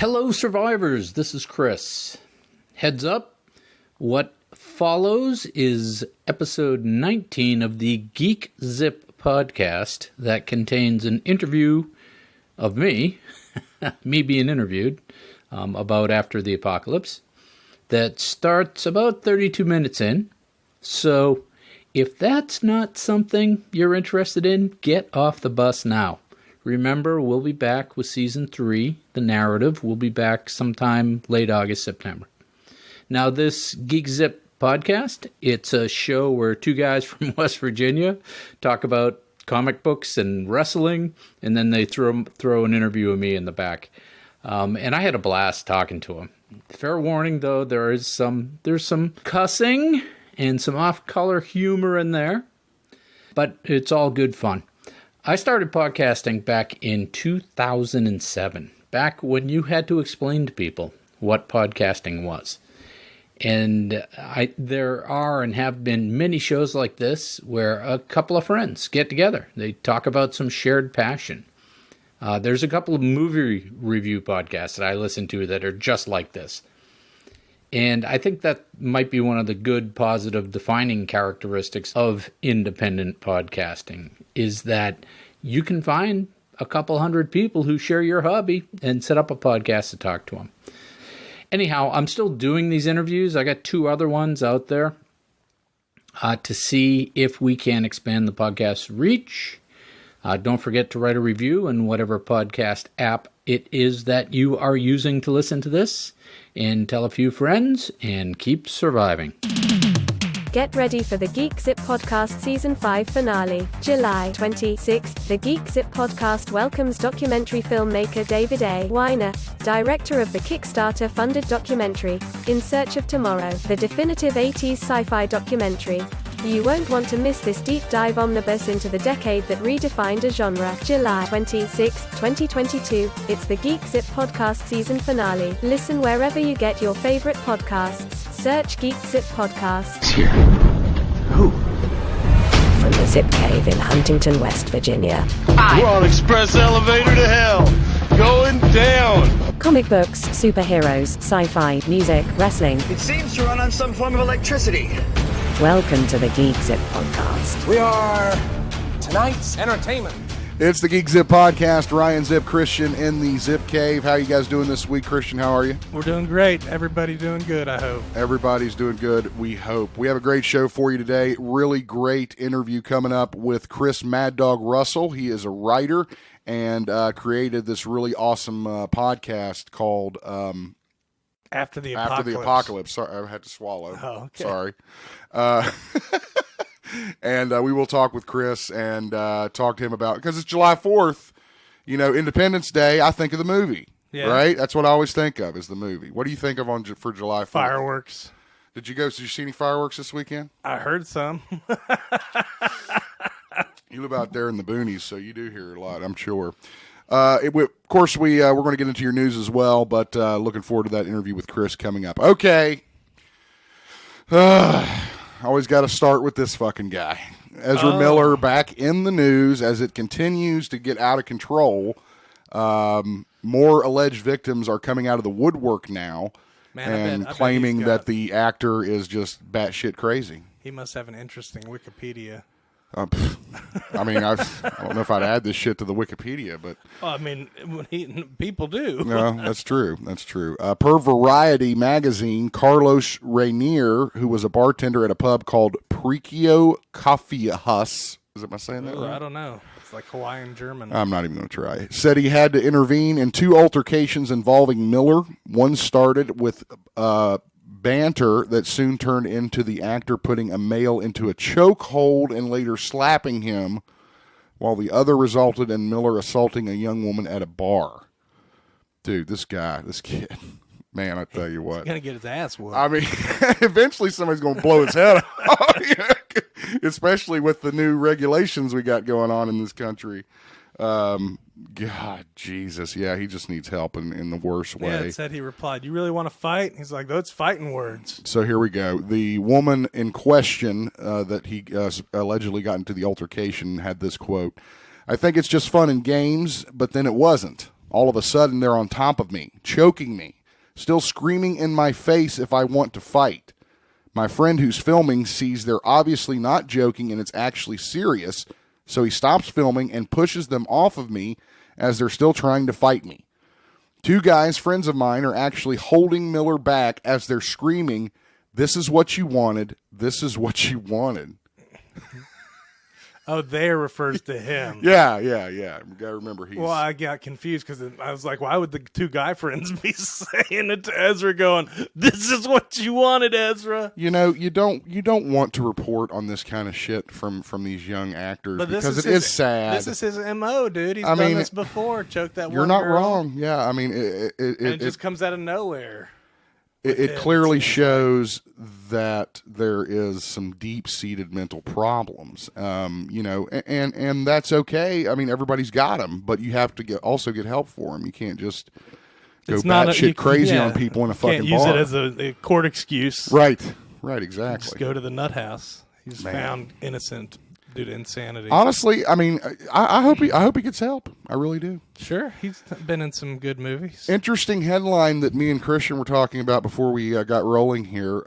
Hello, survivors. This is Chris. Heads up, what follows is episode 19 of the GeekZip podcast that contains an interview of me, me being interviewed, about after the apocalypse, that starts about 32 minutes in. So if that's not something you're interested in, get off the bus now. Remember, we'll be back with Season 3, the narrative. We'll be back sometime late August, September. Now, this GeekZip podcast, it's a show where two guys from West Virginia talk about comic books and wrestling, and then they throw an interview of me in the back. And I had a blast talking to them. Fair warning, though, there's some cussing and some off-color humor in there, but it's all good fun. I started podcasting back in 2007, back when you had to explain to people what podcasting was. And there are and have been many shows like this where a couple of friends get together. They talk about some shared passion. There's a couple of movie review podcasts that I listen to that are just like this. And I think that might be one of the good, positive, defining characteristics of independent podcasting, is that you can find a couple hundred people who share your hobby and set up a podcast to talk to them. Anyhow, I'm still doing these interviews. I got 2 other ones out there to see if we can expand the podcast's reach. Don't forget to write a review in whatever podcast app it is that you are using to listen to this. And tell a few friends, and keep surviving. Get ready for the GeekZip Podcast Season 5 finale, July 26th. The GeekZip Podcast welcomes documentary filmmaker David A. Weiner, director of the Kickstarter-funded documentary, In Search of Tomorrow, the definitive 80s sci-fi documentary. You won't want to miss this deep dive omnibus into the decade that redefined a genre. July 26, 2022, it's the GeekZip Podcast Season Finale. Listen wherever you get your favorite podcasts. Search GeekZip Podcast. Here. Who? From the Zip Cave in Huntington, West Virginia. We're on express elevator to hell. Going down. Comic books, superheroes, sci-fi, music, wrestling. It seems to run on some form of electricity. Welcome to the GeekZip Podcast. We are tonight's entertainment. It's the GeekZip Podcast. Ryan Zip, Christian in the Zip Cave. How you guys doing this week? Christian, how are you? We're doing great. Everybody doing good, I hope. Everybody's doing good, we hope. We have a great show for you today. Really great interview coming up with Chris Mad Dog Russell. He is a writer and created this really awesome podcast called After the Apocalypse. Sorry, I had to swallow. Oh, okay. Sorry. And we will talk with Chris and talk to him about, because it's July 4th, Independence Day. I think of the movie, right? That's what I always think of, is the movie. What do you think of for July 4th? Fireworks. Did you see any fireworks this weekend? I heard some. You live out there in the boonies, so you do hear a lot, I'm sure. Of course, we're going to get into your news as well, but looking forward to that interview with Chris coming up. Okay. Always got to start with this fucking guy. Ezra Miller back in the news as it continues to get out of control. More alleged victims are coming out of the woodwork now and claiming that the actor is just batshit crazy. He must have an interesting Wikipedia. I don't know if I'd add this shit to the Wikipedia, but people do. No, that's true. That's true. Per Variety magazine, Carlos Rainier, who was a bartender at a pub called Precchio Coffee House, am I saying that right? I don't know. It's like Hawaiian German. I'm not even going to try. Said he had to intervene in 2 altercations involving Miller. One started with banter that soon turned into the actor putting a male into a chokehold and later slapping him, while the other resulted in Miller assaulting a young woman at a bar. Dude, this kid, man, I tell you what. He's going to get his ass whooped. I mean, eventually somebody's going to blow his head off, especially with the new regulations we got going on in this country. God, Jesus. Yeah, he just needs help in the worst way. Yeah, it said he replied, "You really want to fight?" He's like, "Those fighting words." So here we go. The woman in question that he allegedly got into the altercation had this quote: "I think it's just fun and games, but then it wasn't. All of a sudden, they're on top of me, choking me, still screaming in my face if I want to fight. My friend who's filming sees they're obviously not joking and it's actually serious, so he stops filming and pushes them off of me as they're still trying to fight me. 2 guys, friends of mine, are actually holding Miller back as they're screaming, "This is what you wanted. This is what you wanted." Oh, there refers to him. Yeah. I gotta remember he's. Well, I got confused because I was like, why would the 2 guy friends be saying it to Ezra going, "This is what you wanted, Ezra"? You know, you don't want to report on this kind of shit from these young actors because it is sad. This is his MO, dude. He's done this before. Choke that one You're not girl. wrong. Yeah, I mean, it just comes out of nowhere. It clearly shows that there is some deep-seated mental problems, you know, and that's okay. I mean, everybody's got them, but you have to also get help for them. You can't just go batshit crazy on people in a fucking bar. Can't use it as a court excuse. Right, exactly. Just go to the nut house. He's found innocent due to insanity. Honestly, I mean, I hope he gets help. I really do. Sure, he's been in some good movies. Interesting headline that me and Christian were talking about before we got rolling here.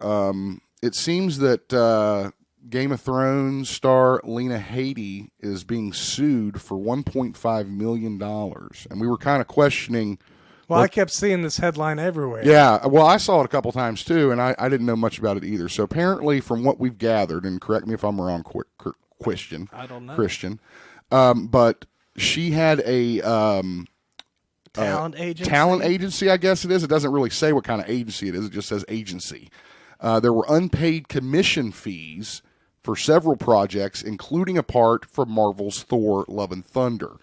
It seems that Game of Thrones star Lena Headey is being sued for $1.5 million. And we were kind of questioning. Well, I kept seeing this headline everywhere. Yeah, well, I saw it a couple times too, and I didn't know much about it either. So apparently, from what we've gathered, and correct me if I'm wrong, Christian. I don't know. Christian. But she had a talent agency. Talent agency, I guess it is. It doesn't really say what kind of agency it is. It just says agency. There were unpaid commission fees for several projects, including a part for Marvel's Thor: Love and Thunder.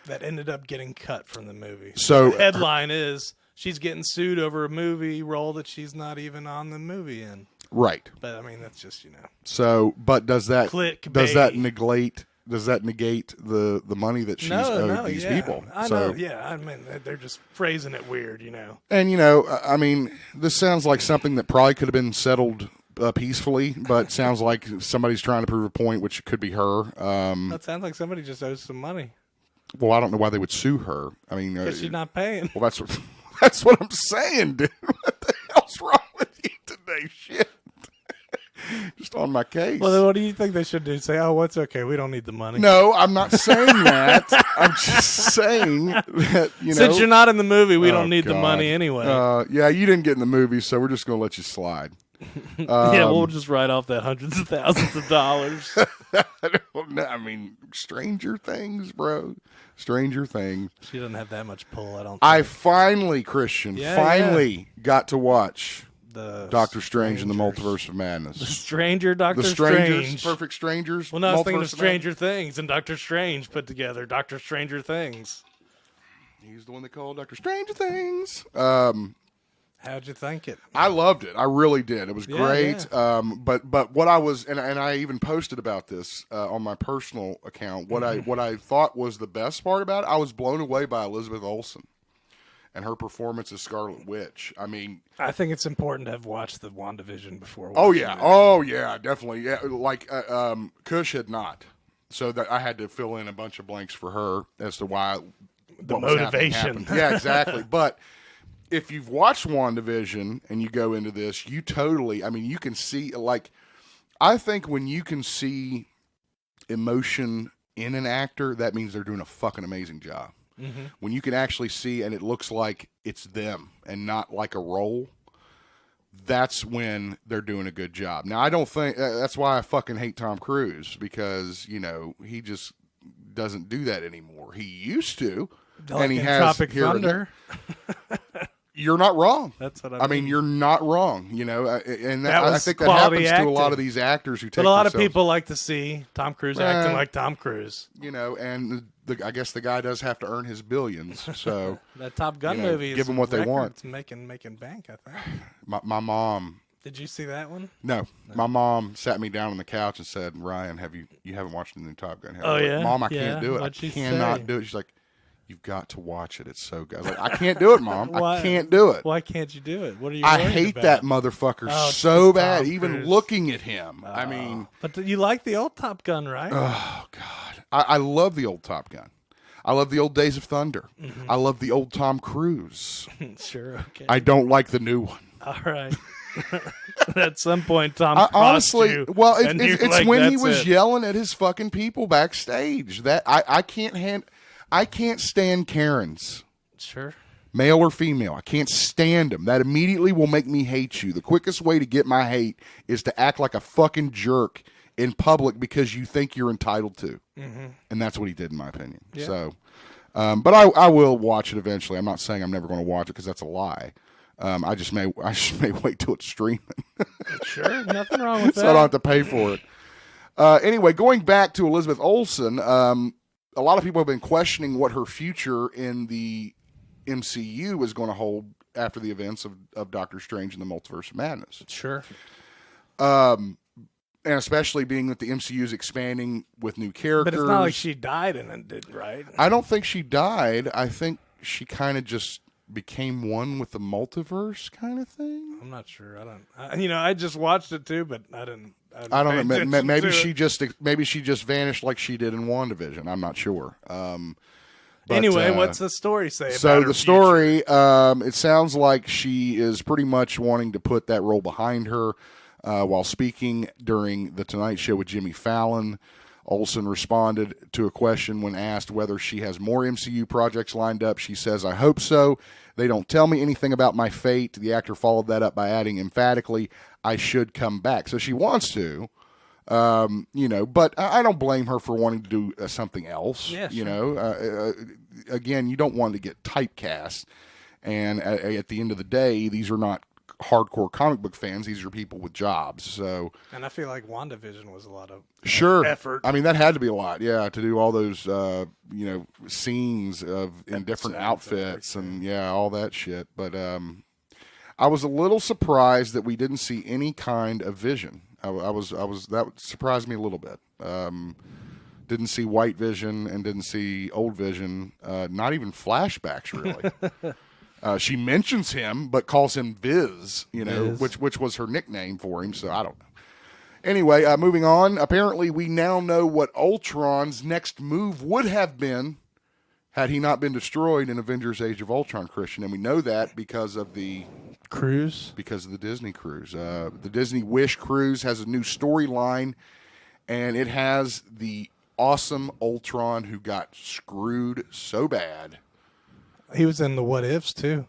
That ended up getting cut from the movie. So the headline is she's getting sued over a movie role that she's not even on the movie in. Right. But I mean, that's just, you know. So, but does that negate the money that she's owed these people? I know. Yeah, I mean, they're just phrasing it weird, you know. And you know, I mean, this sounds like something that probably could have been settled peacefully, but sounds like somebody's trying to prove a point, which could be her. That sounds like somebody just owes some money. Well, I don't know why they would sue her. I mean, because she's not paying. Well, that's what I'm saying, dude. What the hell's wrong with you today? Shit. Just on my case. Well, then what do you think they should do? Say, "Oh, what's okay? We don't need the money." No, I'm not saying that. I'm just saying that, you know. Since you're not in the movie, we don't need the money anyway. Yeah, you didn't get in the movie, so we're just going to let you slide. Yeah, we'll just write off that hundreds of thousands of dollars. I mean, Stranger Things, bro. Stranger Things. She doesn't have that much pull, I don't think. I finally, Christian, got to watch the Doctor Strange and the Multiverse of Madness. The Stranger Doctor the Strangers, Strange. Perfect Strangers. Well, no, I was thinking of Stranger Things and Doctor Strange put together. Doctor Stranger Things. He's the one they call Doctor Stranger Things. How'd you think it? I loved it. I really did. It was great. Yeah. But what I was, and I even posted about this on my personal account. What I thought was the best part about it, I was blown away by Elizabeth Olsen and her performance as Scarlet Witch. I mean, I think it's important to have watched the WandaVision before. Oh yeah, definitely. Yeah, like Kush had not, so that I had to fill in a bunch of blanks for her as to why the motivation. Yeah, exactly. But if you've watched WandaVision and you go into this, you totally, I mean, you can see, like, I think when you can see emotion in an actor, that means they're doing a fucking amazing job. Mm-hmm. When you can actually see and it looks like it's them and not like a role, that's when they're doing a good job. Now, I don't think, that's why I fucking hate Tom Cruise, because, you know, he just doesn't do that anymore. He used to. Like and he in has Tropic Thunder. You're not wrong. That's what I mean. You're not wrong. You know, and I think that quality happens to a lot of these actors who take. But a lot of people like to see Tom Cruise acting like Tom Cruise. You know, and I guess the guy does have to earn his billions. So that Top Gun movie, give them what they want. It's making bank, I think. My mom. Did you see that one? No. My mom sat me down on the couch and said, "Ryan, you haven't watched the new Top Gun?" Oh yeah, Mom, I can't do it. I cannot do it. She's like, "You've got to watch it. It's so good." I was like, "I can't do it, Mom. I can't do it." Why can't you do it? What are you? I hate about? that motherfucker so bad. Even looking at him, I mean. But you like the old Top Gun, right? Oh God, I love the old Top Gun. I love the old Days of Thunder. I love the old Tom Cruise. Sure, okay. I don't like the new one. All right. At some point, Tom crossed Honestly, you, well, and you're it's like, when he "That's was it." yelling at his fucking people backstage. That I can't stand Karens, Sure. male or female. I can't stand them. That immediately will make me hate you. The quickest way to get my hate is to act like a fucking jerk in public because you think you're entitled to, and that's what he did, in my opinion. Yeah. So, but I will watch it eventually. I'm not saying I'm never going to watch it because that's a lie. I just may wait till it's streaming. Sure, nothing wrong with that. So I don't have to pay for it. Anyway, going back to Elizabeth Olsen, a lot of people have been questioning what her future in the MCU is going to hold after the events of Doctor Strange and the Multiverse of Madness. Sure. And especially being that the MCU is expanding with new characters. But it's not like she died in it, right? I don't think she died. I think she kind of just became one with the multiverse kind of thing. I'm not sure. I just watched it too, but I don't know. Maybe she just vanished like she did in WandaVision. I'm not sure. But, anyway, what's the story say about so her the story, it sounds like she is pretty much wanting to put that role behind her. While speaking during the Tonight Show with Jimmy Fallon, Olsen responded to a question when asked whether she has more MCU projects lined up. She says, "I hope so. They don't tell me anything about my fate." The actor followed that up by adding emphatically, "I should come back." So she wants to, but I don't blame her for wanting to do something else. Yeah, sure. Again, you don't want to get typecast. And at the end of the day, these are not hardcore comic book fans. These are people with jobs. So, and I feel like WandaVision was a lot of effort. I mean, that had to be a lot, to do all those scenes in different outfits and all that shit. But I was a little surprised that we didn't see any kind of Vision. I was that surprised me a little bit. Didn't see White Vision and didn't see Old Vision. Not even flashbacks, really. She mentions him, but calls him Viz, which was her nickname for him. So I don't know. Anyway, moving on. Apparently, we now know what Ultron's next move would have been had he not been destroyed in Avengers: Age of Ultron, Christian. And we know that because of the cruise, because of the Disney cruise. The Disney Wish cruise has a new storyline, and it has the awesome Ultron who got screwed so bad. He was in the What Ifs too.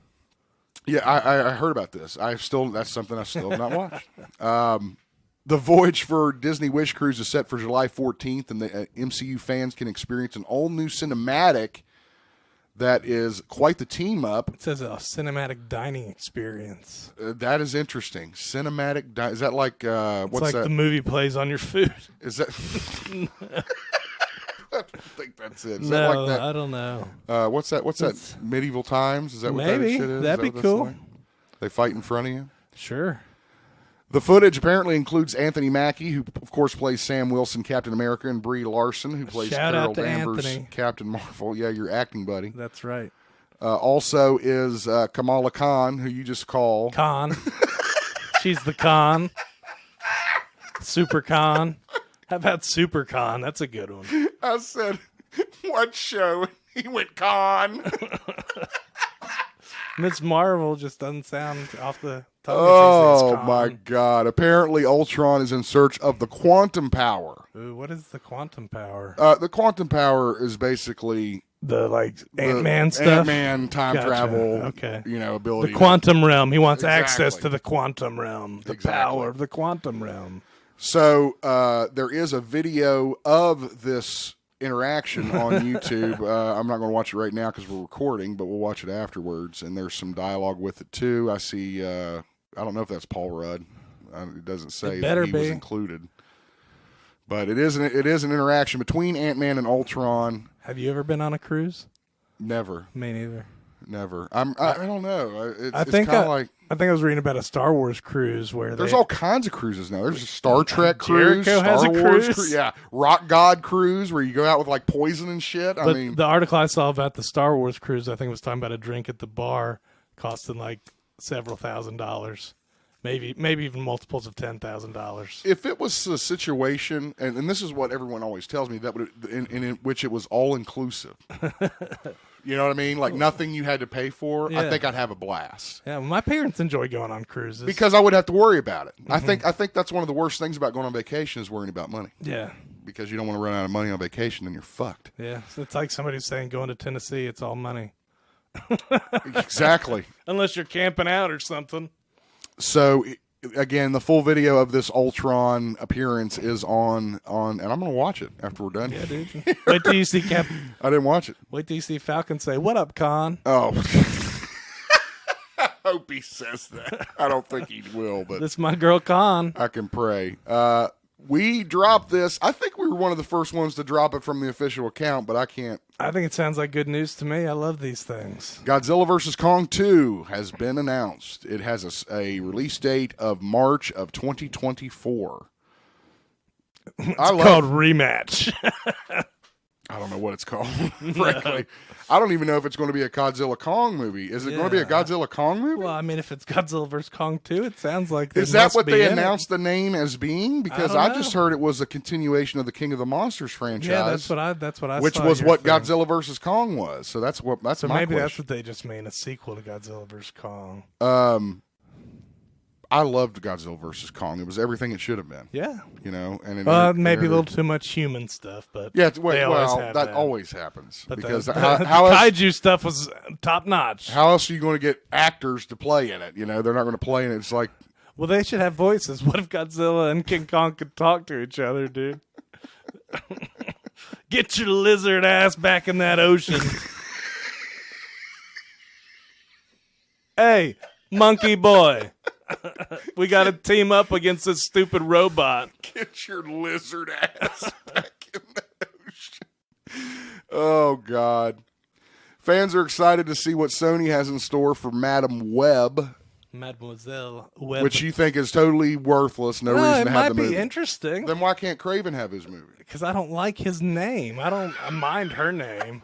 Yeah, I heard about this. That's something I still have not watched. The voyage for Disney Wish Cruise is set for July 14th, and the MCU fans can experience an all-new cinematic that is quite the team up. It says a cinematic dining experience. That is interesting. Cinematic is that like what's like that? The movie plays on your food. Is that? I don't think that's it. Is no, that like that? I don't know. What's that? What's that? Medieval Times? Is that what maybe? that shit is? That'd Is that be cool. Like? They fight in front of you? Sure. The footage apparently includes Anthony Mackie, who, of course, plays Sam Wilson, Captain America, and Brie Larson, who plays Carol Danvers, Anthony. Captain Marvel. Yeah, your acting buddy. That's right. Also is Kamala Khan, who you just call Khan. She's the Khan. Super Khan. How about Super Khan? That's a good one. I said, what show? He went Khan. Miss Marvel just doesn't sound off the tongue. Oh, my God. Apparently, Ultron is in search of the quantum power. Ooh, what is the quantum power? The quantum power is basically the Ant-Man stuff? Ant-Man time travel, ability. The quantum realm. He wants access to the quantum realm. The Exactly. power of the quantum realm. So there is a video of this interaction on YouTube. I'm not going to watch it right now because we're recording, but we'll watch it afterwards. And there's some dialogue with it too. I see. I don't know if that's Paul Rudd. It doesn't say that he was included, but it is an interaction between Ant-Man and Ultron. Have you ever been on a cruise? Never. Me neither. Never. I don't know. I think I was reading about a Star Wars cruise where there's all kinds of cruises now. There's a Star Trek cruise, Jericho has a cruise. Yeah, Rock God cruise where you go out with like poison and shit. But the article I saw about the Star Wars cruise, I think it was talking about a drink at the bar costing like several $1,000s. maybe even multiples of $10,000. If it was a situation, and this is what everyone always tells me, that would in which it was all inclusive. You know what I mean? Like nothing you had to pay for. Yeah. I think I'd have a blast. Yeah, my parents enjoy going on cruises Because I would have to worry about it. I think that's one of the worst things about going on vacation is worrying about money. Yeah. Because you don't want to run out of money on vacation and you're fucked. Yeah. So it's like somebody saying going to Tennessee, it's all money. Exactly. Unless you're camping out or something. So again, the full video of this Ultron appearance is on, and I'm going to watch it after we're done. Yeah, dude. Wait till you see I didn't watch it. Wait till you see Falcon say, "What up, Con?" Oh. I hope he says that. I don't think he will, but This is my girl, Con. I can pray. We dropped this. I think we were one of the first ones to drop it from the official account, but I can't. I think it sounds like good news to me. I love these things. Godzilla vs. Kong 2 has been announced. It has a release date of March of 2024. It's called Rematch. I don't know what it's called, frankly. I don't even know if it's going to be a Godzilla Kong movie. Is it going to be a Godzilla Kong movie? Well, I mean, if it's Godzilla vs. Kong 2, it sounds like Is that what they announced the name as being? Because I I don't just know. heard it was a continuation of the King of the Monsters franchise. Yeah, that's what I which saw was here what saying. Godzilla vs. Kong was. So that's So my maybe that's question. what they just mean, a sequel to Godzilla vs. Kong. I loved Godzilla vs. Kong. It was everything it should have been. Yeah. You know, and it Maybe a little too much human stuff, but Yeah, they always have that always happens. But because the how else, kaiju stuff was top notch. how else are you going to get actors to play in it? You know, they're not going to play in it. It's like, Well, they should have voices. What if Godzilla and King Kong could talk to each other, dude? Get your lizard ass back in that ocean. Hey, monkey boy. We got to team up against this stupid robot. get your lizard ass back in the ocean. Oh, God. Fans are excited to see what Sony has in store for Madam Web, Mademoiselle Web. which you think is totally worthless. No reason it to might have the be movie. interesting. Then why can't Craven have his movie? Because I don't like his name. I mind her name.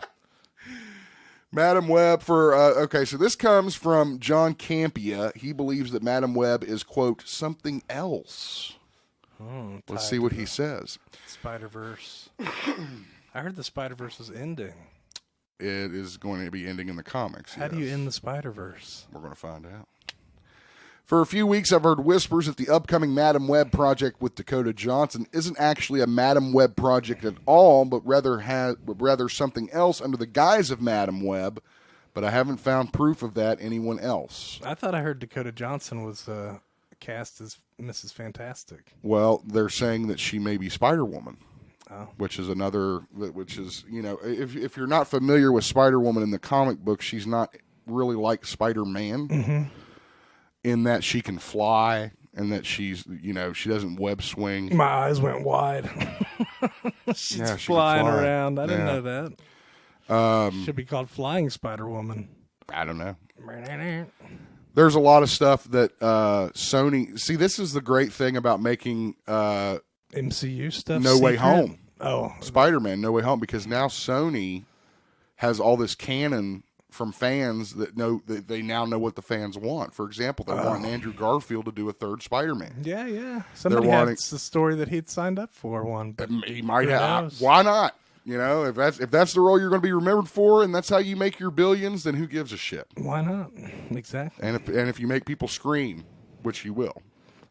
Madam Web for, okay, so this comes from John Campia. He believes that Madam Web is, quote, something else. Let's see what he says. Spider-Verse. I heard the Spider-Verse was ending. It is going to be ending in the comics. How do you yes. end the Spider-Verse? We're going to find out. For a few weeks, I've heard whispers that the upcoming Madam Web project with Dakota Johnson isn't actually a Madam Web project at all, but rather something else under the guise of Madam Web. But I haven't found proof of that anyone else. I thought I heard Dakota Johnson was cast as Mrs. Fantastic. Well, they're saying that she may be Spider-Woman, Oh. which is, you know, if you're not familiar with Spider-Woman in the comic book, she's not really like Spider-Man. In that she can fly and that she's, you know, she doesn't web swing. My eyes went wide. She's Yeah, she can flying fly. around. I didn't Yeah. know that. Should be called Flying Spider-Woman. I don't know. There's a lot of stuff that Sony... See, this is the great thing about making MCU stuff. No Way secret? Home. Oh, Spider-Man No Way Home, because now Sony has all this canon from fans that they now know what the fans want. For example, they want Andrew Garfield to do a third Spider-Man. yeah. Somebody had the story that he'd signed up for one. But He might who have. knows? Why not? You know, if that's the role you're going to be remembered for, and that's how you make your billions, then who gives a shit? Why not? Exactly. And if you make people scream, which you will.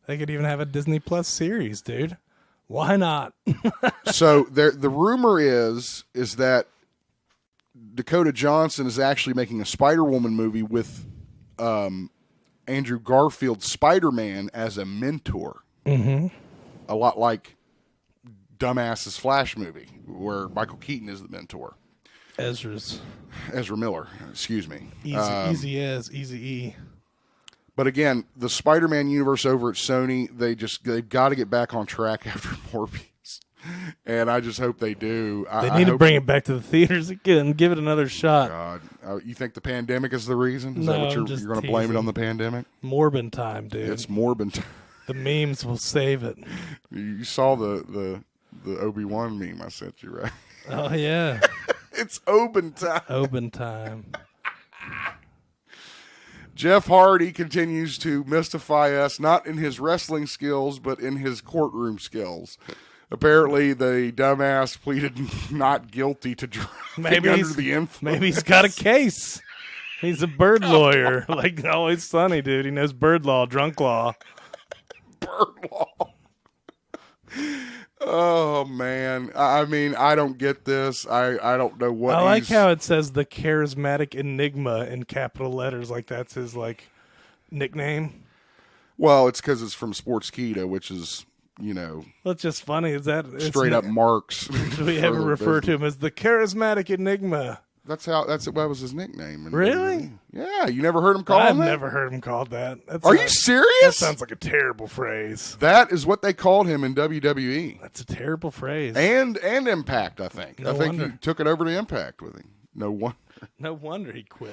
They could even have a Disney Plus series, dude. Why not? So the rumor is that Dakota Johnson is actually making a Spider-Woman movie with Andrew Garfield's Spider-Man as a mentor. Mm-hmm. A lot like Dumbass's Flash movie, where Michael Keaton is the mentor. Ezra Miller, excuse me. Easy E. But again, the Spider-Man universe over at Sony, they've got to get back on track after Morbius. And I just hope they do. They need to bring it back to the theaters again. Give it another shot. God, you think the pandemic is the reason? Is No, that what I'm you're just going to blame it teasing. on the pandemic? Morbin time, dude. It's Morbin. The memes will save it. You saw the Obi-Wan meme I sent you, right? Oh, yeah. It's Oben time. Open time. Jeff Hardy continues to mystify us, not in his wrestling skills, but in his courtroom skills. Apparently, the dumbass pleaded not guilty to driving under the influence. Maybe he's got a case. He's a bird lawyer, like Always Sunny, dude. He knows bird law, drunk law. Bird law. Oh, man. I mean, I don't get this. I don't know what I like how it says the charismatic enigma in capital letters, like that's his, like, nickname. Well, it's because it's from Sportskeeda, which is, you know... Well, it's just funny. Is that straight up marks. Do we ever refer to him as the charismatic enigma? That was his nickname. Really? Yeah, you never heard him called that? I've never heard him called that. Are you serious? That sounds like a terrible phrase. That is what they called him in WWE. That's a terrible phrase. And Impact, I think. No I think wonder. he took it over to Impact with him. No wonder. No wonder he quit.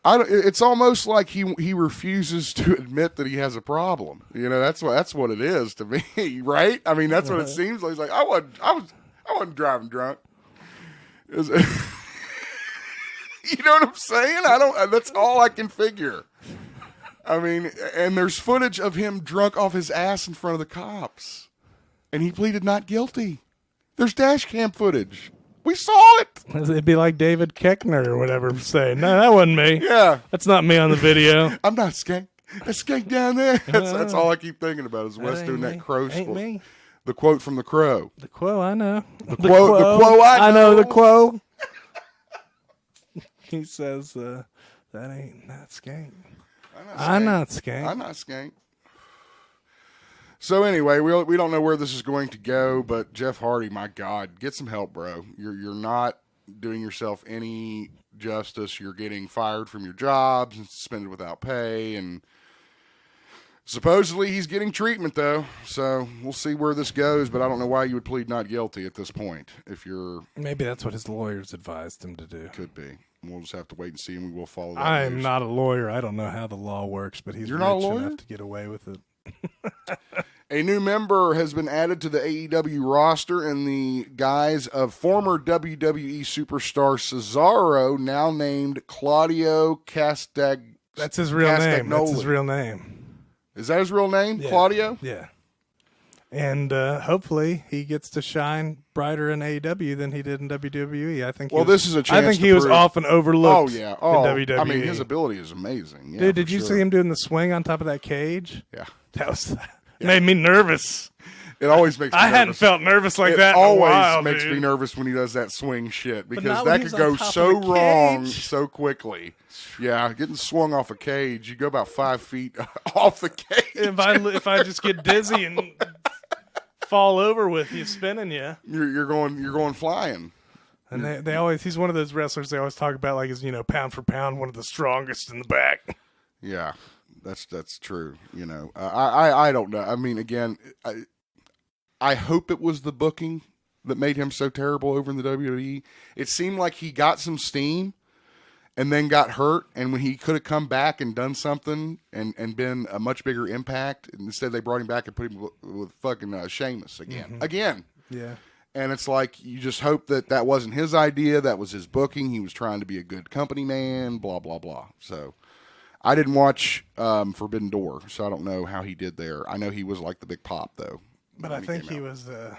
It's almost like he refuses to admit that he has a problem. You know, that's what it is to me, right? I mean, that's what it seems like. He's like, I wasn't driving drunk. You know what I'm saying? That's all I can figure. I mean, and there's footage of him drunk off his ass in front of the cops. And he pleaded not guilty. There's dash cam footage. We saw it. It'd be like David Koechner or whatever saying, no, that wasn't me. Yeah. That's not me on the video. I'm not skank. That's skank down there. That's all I keep thinking about is Wes doing that crow Ain't me. The quote from the Crow. The quo, I know. The quo, I know. The quo. He says, that ain't not skank. I'm not skank. I'm not skank. So anyway, we don't know where this is going to go, but Jeff Hardy, my God, get some help, bro. You're not doing yourself any justice. You're getting fired from your jobs and suspended without pay, and supposedly he's getting treatment though. So we'll see where this goes, but I don't know why you would plead not guilty at this point. Maybe that's what his lawyers advised him to do. Could be. We'll just have to wait and see, and we will follow that. I am news. not a lawyer. I don't know how the law works, but he's You're rich not a lawyer? enough to get away with it. A new member has been added to the AEW roster in the guise of former WWE superstar Cesaro, now named Claudio Castag. That's his real name. That's his real name. Is that his real name, Yeah. Claudio? Yeah. And hopefully he gets to shine brighter in AEW than he did in WWE. I think. This is a chance. I think he was often overlooked. Oh yeah. In WWE. I mean, his ability is amazing. Yeah, dude, did you see him doing the swing on top of that cage? Yeah. That was made me nervous. It always makes me I nervous. hadn't felt nervous like that in a always while, makes dude. me nervous when he does that swing shit, because not that when he's could on go top of so the wrong cage. so quickly. Yeah, getting swung off a cage, you go about 5 feet off the cage. If I just get dizzy and fall over with you spinning you. You're going flying. And they always, he's one of those wrestlers they always talk about like is, pound for pound, one of the strongest in the back. Yeah, that's true. I don't know. I mean, again, I hope it was the booking that made him so terrible over in the WWE. It seemed like he got some steam and then got hurt, and when he could have come back and done something and been a much bigger impact, instead they brought him back and put him with fucking Sheamus again. Mm-hmm. Again. Yeah. And it's like, you just hope that wasn't his idea, that was his booking. He was trying to be a good company man, blah, blah, blah. So I didn't watch Forbidden Door, so I don't know how he did there. I know he was like the big pop, though. But I think he was a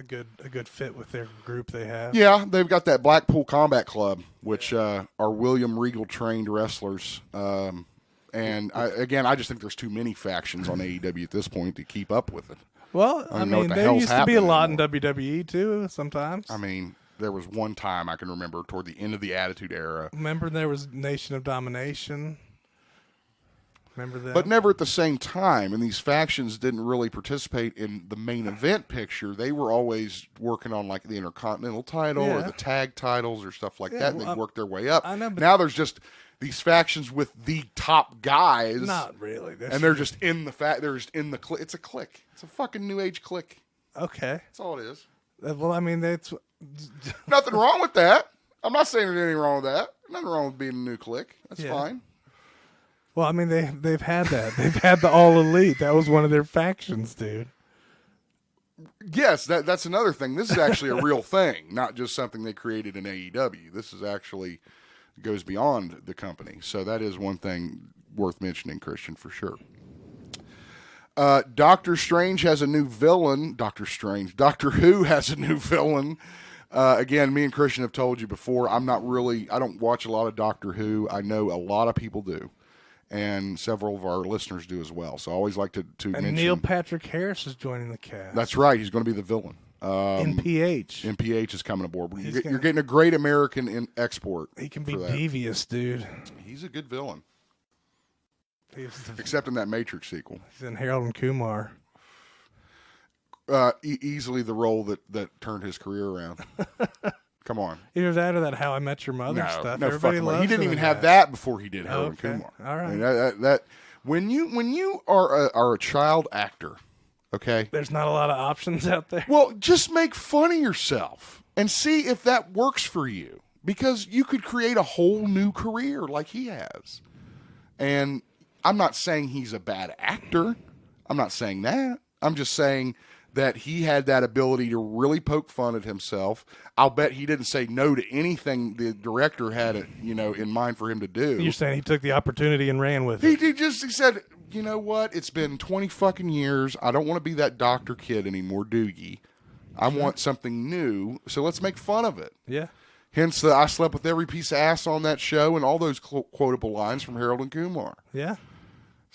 good fit with their group they have. Yeah, they've got that Blackpool Combat Club, which are William Regal trained wrestlers. And I just think there's too many factions on AEW at this point to keep up with it. Well, I don't know what the there hell's used to be a happening lot anymore. in WWE too. Sometimes. I mean, there was one time I can remember toward the end of the Attitude Era. Remember there was Nation of Domination. Remember that? But never at the same time, and these factions didn't really participate in the main event picture. They were always working on like the Intercontinental title or Yeah. the tag titles or stuff like Yeah, that, and well, they worked their way up. I know, but- now there's just these factions with the top guys. Not really. And they're just in the they're just in the clique. It's a clique. It's a fucking new age clique. okay. That's all it is. Well, I mean, that's Nothing wrong with that. I'm not saying there's anything wrong with that. Nothing wrong with being a new clique. That's Yeah. fine. well, I mean, they've had that. They've had the All Elite. That was one of their factions, dude. Yes, that's another thing. This is actually a real thing, not just something they created in AEW. This is actually goes beyond the company. So that is one thing worth mentioning, Christian, for sure. Doctor Strange has a new villain. Doctor Who has a new villain. Again, me and Christian have told you before, I don't watch a lot of Doctor Who. I know a lot of people do, and several of our listeners do as well. So I always like to mention. And Neil Patrick Harris is joining the cast. That's right. He's going to be the villain. NPH. NPH is coming aboard. You're getting a great American export. He can be devious, dude. He's a good villain. Except Except in that Matrix sequel. He's in Harold and Kumar. Easily the role that turned his career around. Come on. Either that or that How I Met Your Mother stuff. No Everybody fucking way. loves He didn't him even in have that. that before he did Harold and Kumar. All right. I mean, that when you are a child actor, okay? There's not a lot of options out there. Well, just make fun of yourself and see if that works for you, because you could create a whole new career like he has. And I'm not saying he's a bad actor. I'm not saying that. I'm just saying that he had that ability to really poke fun at himself. I'll bet he didn't say no to anything the director had in mind for him to do. You're saying he took the opportunity and ran with it. He said, you know what? It's been 20 fucking years. I don't want to be that doctor kid anymore, do ye? I want something new, so let's make fun of it. Yeah. Hence the I slept with every piece of ass on that show and all those quotable lines from Harold and Kumar. Yeah.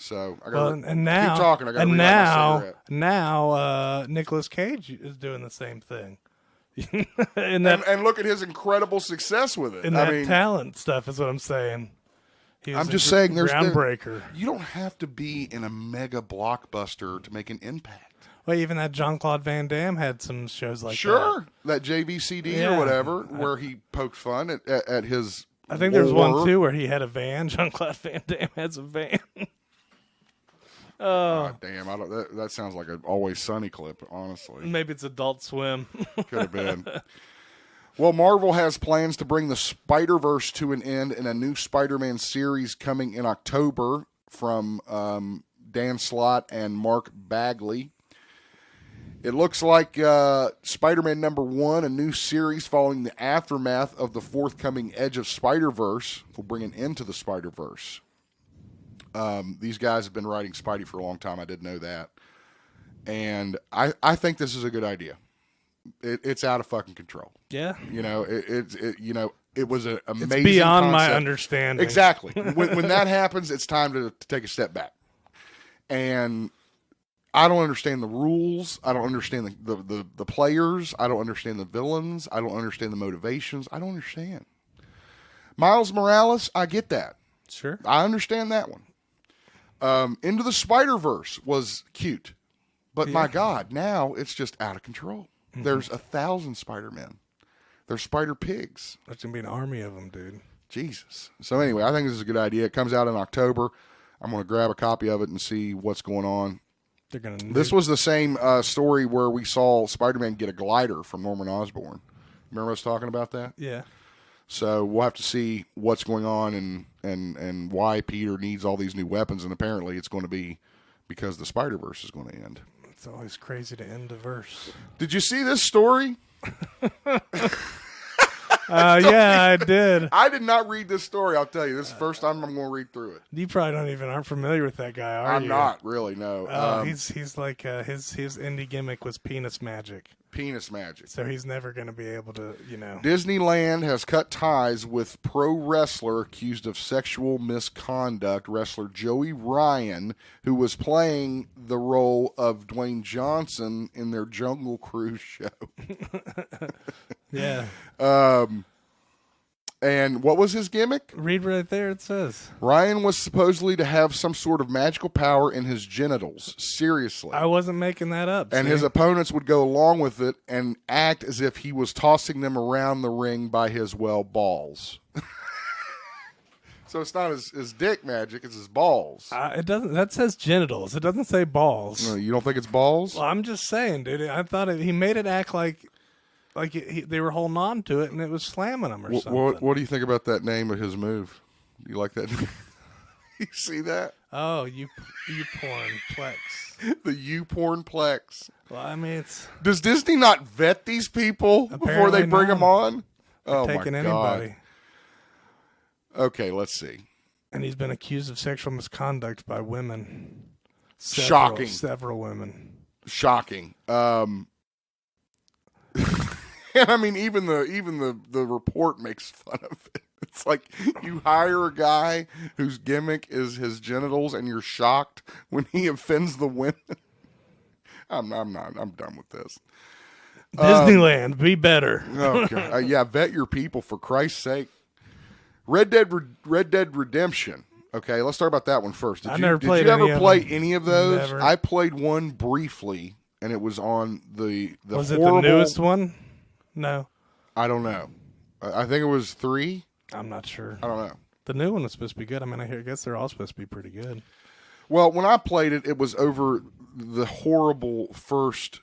So I got and now, keep talking. I got to now Nicolas Cage is doing the same thing. and look at his incredible success with it. I mean, talent stuff is what I'm saying. I'm just saying, there's groundbreaker. You don't have to be in a mega blockbuster to make an impact. Well, even that Jean-Claude Van Damme had some shows like that. Sure, that JVCD or whatever, where he poked fun at his. I think there's one too where he had a van. Jean-Claude Van Damme has a van. Oh damn! That sounds like an Always Sunny clip. Honestly, maybe it's Adult Swim. Could have been. Well, Marvel has plans to bring the Spider-Verse to an end in a new Spider-Man series coming in October from Dan Slott and Mark Bagley. It looks like Spider-Man #1, a new series following the aftermath of the forthcoming Edge of Spider-Verse, will bring an end to the Spider-Verse. These guys have been writing Spidey for a long time. I didn't know that. And I think this is a good idea. It's out of fucking control. Yeah. It was an amazing It's beyond concept. my understanding. Exactly. when that happens, it's time to take a step back. And I don't understand the rules. I don't understand the players. I don't understand the villains. I don't understand the motivations. I don't understand. Miles Morales, I get that. Sure. I understand that one. Into the Spider-Verse was cute. But my God, now it's just out of control. Mm-hmm. There's 1,000 Spider-Men. There's Spider-Pigs. There's going to be an army of them, dude. Jesus. So anyway, I think this is a good idea. It comes out in October. I'm going to grab a copy of it and see what's going on. This was the same story where we saw Spider-Man get a glider from Norman Osborn. Remember us talking about that? Yeah. So we'll have to see what's going on and why Peter needs all these new weapons. And apparently it's going to be because the Spider-Verse is going to end. It's always crazy to end a verse. Did you see this story? Yeah, I did. I did not read this story, I'll tell you. This is the first time I'm going to read through it. You probably aren't familiar with that guy, are you? I'm not, really, no. He's like, his indie gimmick was penis magic. Penis magic. So he's never going to be able to, Disneyland has cut ties with pro wrestler accused of sexual misconduct, wrestler Joey Ryan, who was playing the role of Dwayne Johnson in their Jungle Cruise show. Yeah. And what was his gimmick? Read right there, it says. Ryan was supposedly to have some sort of magical power in his genitals. Seriously. I wasn't making that up. And his opponents would go along with it and act as if he was tossing them around the ring by his, balls. So it's not his dick magic, it's his balls. It doesn't. That says genitals. It doesn't say balls. No, you don't think it's balls? Well, I'm just saying, dude. I thought he made it act like they were holding on to it and it was slamming them or something. What do you think about that name of his move? You like that? You see that? Oh, you pornplex. The you pornplex. Well, I mean, does Disney not vet these people before they bring them on? Oh my God. Taking anybody. Okay, let's see. And he's been accused of sexual misconduct by women. Shocking. Several women. Shocking. And I mean, even the report makes fun of it. It's like you hire a guy whose gimmick is his genitals, and you're shocked when he offends the women. I'm not. I'm done with this. Disneyland, be better. Oh God. Yeah, vet your people for Christ's sake. Red Dead Redemption. Okay, let's talk about that one first. Did you ever play any of those? Never. I played one briefly, and it was on the Was horrible... it the newest one? No. I don't know. I think it was 3. I'm not sure. I don't know. The new one was supposed to be good. I mean, I guess they're all supposed to be pretty good. Well, when I played it, it was over the horrible first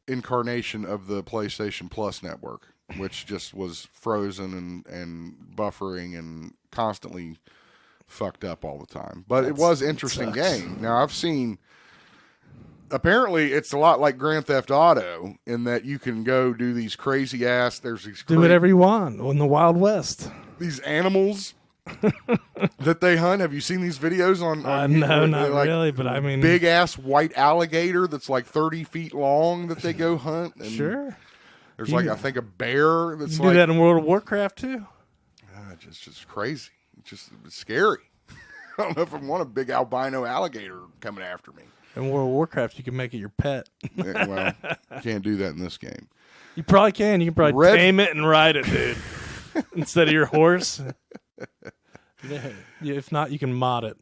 incarnation of the PlayStation Plus network, which just was frozen and buffering and constantly fucked up all the time. But it was an interesting game. Now, I've seen... Apparently, it's a lot like Grand Theft Auto in that you can go do these crazy ass... Do whatever you want in the Wild West. These animals that they hunt. Have you seen these videos on no, not really, but I mean... Big ass white alligator that's like 30 feet long that they go hunt. And sure. There's I think a bear that's you do that in World of Warcraft too? Just crazy. It's scary. I don't know if I want a big albino alligator coming after me. In World of Warcraft, you can make it your pet. Yeah, well, you can't do that in this game. You probably can. You can probably tame it and ride it, dude, instead of your horse. If not, you can mod it.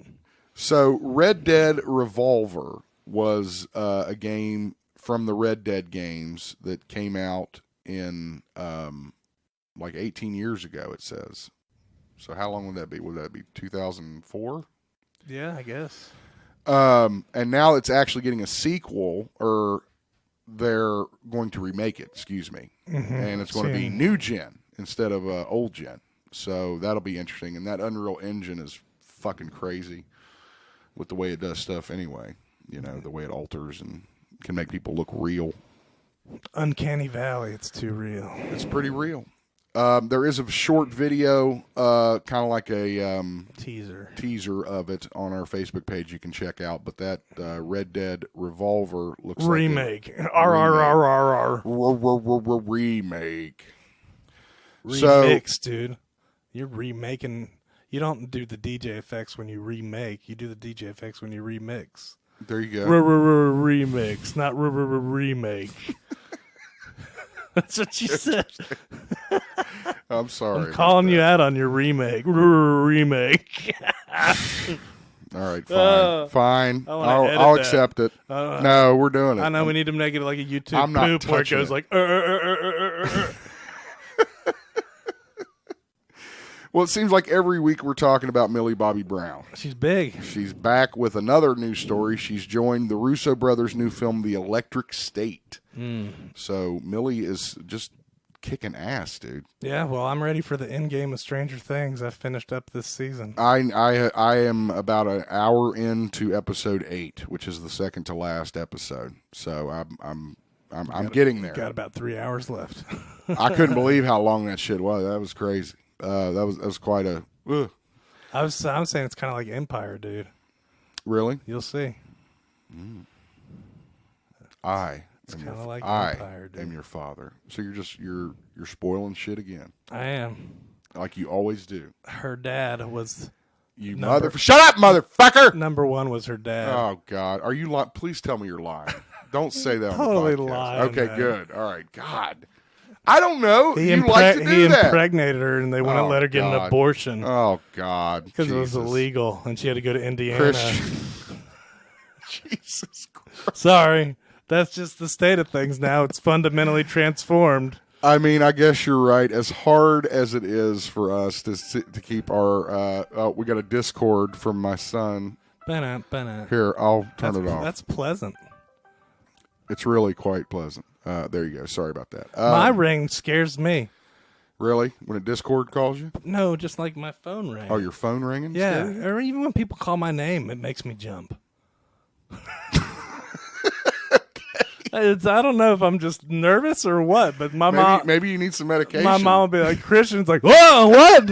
So, Red Dead Revolver was a game from the Red Dead games that came out in like 18 years ago, it says. So how long would that be? Would that be 2004? Yeah, I guess. And now it's actually getting a sequel, or they're going to remake it, excuse me. Mm-hmm. And it's going to be new gen instead of old gen. So that'll be interesting. And that Unreal Engine is fucking crazy with the way it does stuff anyway. You know, the way it alters and can make people look real. Uncanny Valley, it's too real. It's pretty real. There is a short video, kind of like a teaser of it on our Facebook page you can check out. But that Red Dead Revolver looks remake. Like remake. Remix, dude. You're remaking. You don't do the DJ effects when you remake. You do the DJ effects when you remix. There you go. Remix, not remake. That's what you said. I'm sorry. I'm calling you out on your remake. Remake. All right, fine. I'll accept it. No, we're doing it. I know we need to make it like a YouTube poop where it goes like. Well, it seems like every week we're talking about Millie Bobby Brown. She's big. She's back with another news story. She's joined the Russo brothers' new film, The Electric State. So Millie is just kicking ass, dude. Yeah, well, I'm ready for the end game of Stranger Things. I finished up this season. I am about an hour into episode 8, which is the second to last episode. So I'm getting there. Got about 3 hours left. I couldn't believe how long that shit was. That was crazy. That was quite a. I'm saying it's kind of like Empire, dude. Really? You'll see. It's kind of like Empire, dude. I am your father. So you're spoiling shit again. I am. Like you always do. Her dad was. Shut up, motherfucker! Number 1 was her dad. Oh God, are you lying? Please tell me you're lying. Don't say that. Totally on the podcast. lying. Okay, man. good. All right, God. I don't know. He you like to do that. impregnated her, and they wouldn't let her get an abortion. Oh, God. Because it was illegal, and she had to go to Indiana. Jesus Christ. Sorry. That's just the state of things now. It's fundamentally transformed. I mean, I guess you're right. As hard as it is for us to keep our... we got a Discord from my son. Here, I'll turn it off. That's pleasant. It's really quite pleasant. There you go. Sorry about that. My ring scares me. Really? When a Discord calls you? No, just like my phone ring. Oh, your phone ringing? Yeah, or even when people call my name, it makes me jump. I don't know if I'm just nervous or what, but my mom... Maybe you need some medication. My mom will be like, Christian's like, whoa, what?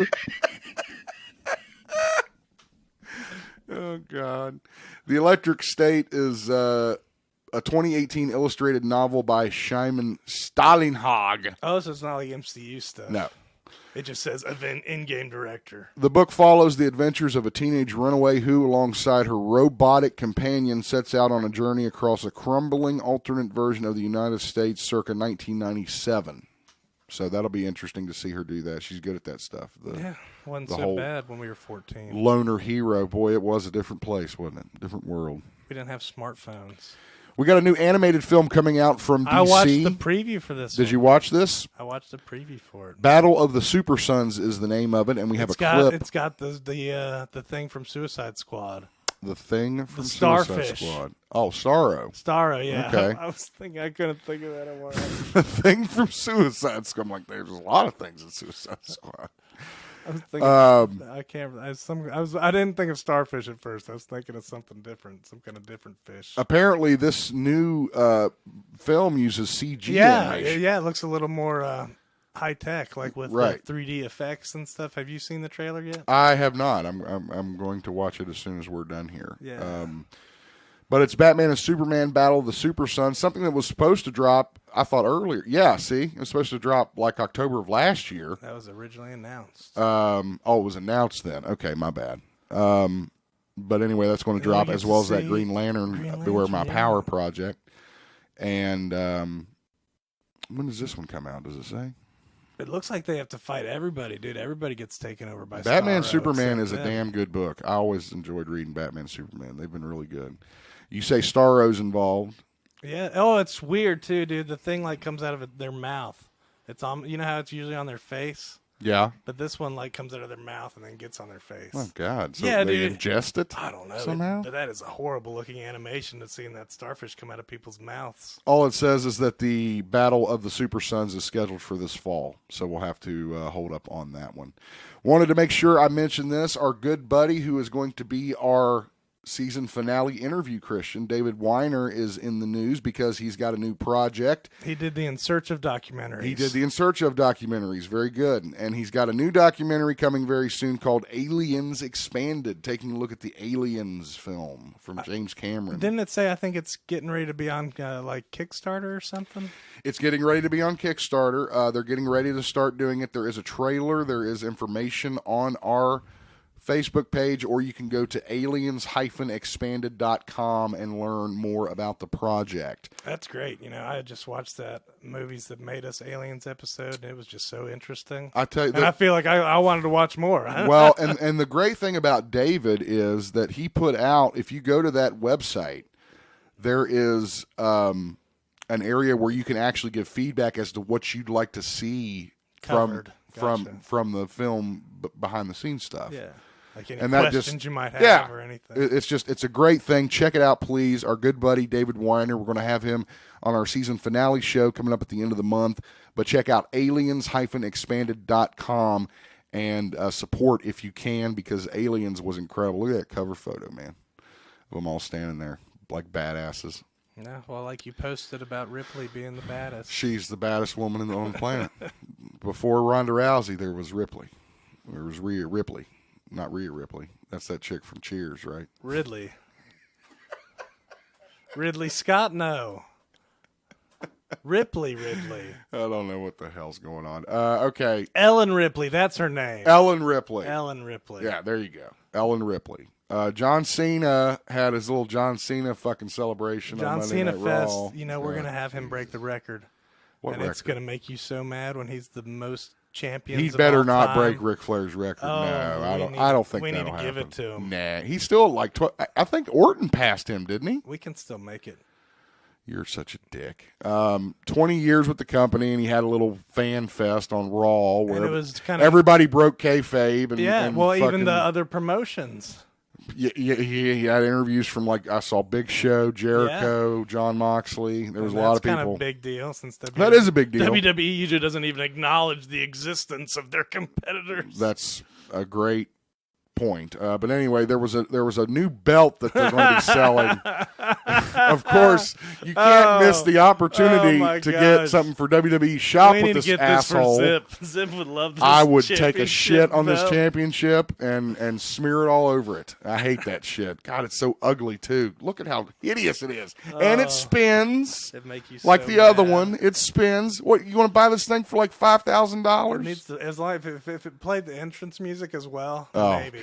Oh, God. The Electric State is a 2018 illustrated novel by Shimon Stalinhag. Oh, so it's not like MCU stuff. No. It just says event in-game director. The book follows the adventures of a teenage runaway who, alongside her robotic companion, sets out on a journey across a crumbling alternate version of the United States circa 1997. So that'll be interesting to see her do that. She's good at that stuff. Wasn't so bad when we were 14. Loner hero. Boy, it was a different place, wasn't it? Different world. We didn't have smartphones. We got a new animated film coming out from DC. I watched the preview for this. Did you watch this? I watched the preview for it. Battle of the Super Sons is the name of it, and we have a clip. It's got the thing from Suicide Squad. The thing from Starfish. Suicide Squad. Oh, Starro, yeah. Okay. I couldn't think of that anymore. The thing from Suicide Squad. I'm like, there's a lot of things in Suicide Squad. I was thinking. I didn't think of Starfish at first. I was thinking of something different, some kind of different fish. Apparently, this new film uses CG animation. Yeah, it looks a little more high tech, like with Right. 3D effects and stuff. Have you seen the trailer yet? I have not. I'm going to watch it as soon as we're done here. Yeah. But it's Batman and Superman Battle of the Super Sons, something that was supposed to drop, I thought, earlier. Yeah, see? It was supposed to drop like October of last year. That was originally announced. It was announced then. Okay, my bad. But anyway, that's going to drop as well as that Green Lantern Beware My Power project. And when does this one come out, does it say? It looks like they have to fight everybody, dude. Everybody gets taken over by Batman Starro, Superman is a except them. damn good book. I always enjoyed reading Batman Superman. They've been really good. You say Starro's involved. Yeah. Oh, it's weird too, dude. The thing like comes out of their mouth. It's on. You know how it's usually on their face. Yeah. But this one like comes out of their mouth and then gets on their face. Oh God. So yeah, they dude. ingest it. I don't know somehow. but that is a horrible looking animation to seeing that starfish come out of people's mouths. All it says is that the Battle of the Super Sons is scheduled for this fall, so we'll have to hold up on that one. Wanted to make sure I mentioned this. Our good buddy who is going to be our season finale interview, Christian, David Weiner, is in the news because he's got a new project. He did the In Search of documentaries. Very good. And he's got a new documentary coming very soon called Aliens Expanded, taking a look at the Aliens film from James Cameron. Didn't it say, I think it's getting ready to be on like Kickstarter or something? It's getting ready to be on Kickstarter. They're getting ready to start doing it. There is a trailer. There is information on our Facebook page, or you can go to aliens-expanded.com and learn more about the project. That's great. You know, I just watched that Movies That Made Us Aliens episode, and it was just so interesting. I tell you, and I feel like I wanted to watch more. Well, and the great thing about David is that he put out, if you go to that website, there is an area where you can actually give feedback as to what you'd like to see from the film behind the scenes stuff. Yeah. Like any questions you might have or anything. It's a great thing. Check it out, please. Our good buddy, David Weiner, we're going to have him on our season finale show coming up at the end of the month. But check out aliens-expanded.com and support if you can, because Aliens was incredible. Look at that cover photo, man, of them all standing there like badasses. Yeah, well, like you posted about Ripley being the baddest. She's the baddest woman on the planet. Before Ronda Rousey, there was Ripley. There was Rhea Ripley. Not Rhea Ripley. That's that chick from Cheers, right? Ridley Scott, no. Ripley. I don't know what the hell's going on. Okay. Ellen Ripley, that's her name. Ellen Ripley. Yeah, there you go. Ellen Ripley. John Cena had his little John Cena fucking celebration on Monday Night Raw. You know, we're going to have him break the record. What record? It's going to make you so mad when he's the most champions. He of better all not time. break Ric Flair's record. Oh, no, I don't think we that'll need to happen. give it to him. Nah, he's still like I think Orton passed him, didn't he? We can still make it. You're such a dick. 20 years with the company, and he had a little fan fest on Raw where it was kind of, everybody broke kayfabe. And, even the other promotions. He had interviews from, like, I saw Big Show, Jericho, John Moxley. There was a lot of people. That's kind of a big deal since that is a big deal. WWE usually doesn't even acknowledge the existence of their competitors. That's a great point. But anyway, there was a new belt that they're going to be selling. of course, you can't miss the opportunity to get something for WWE Shop with this asshole. This for Zip. Zip would love this. I would take a shit on this championship and smear it all over it. I hate that shit. God, it's so ugly too. Look at how hideous it is, and it spins like the other one. It spins. What, you want to buy this thing for like $5,000? As long if it played the entrance music as well, maybe.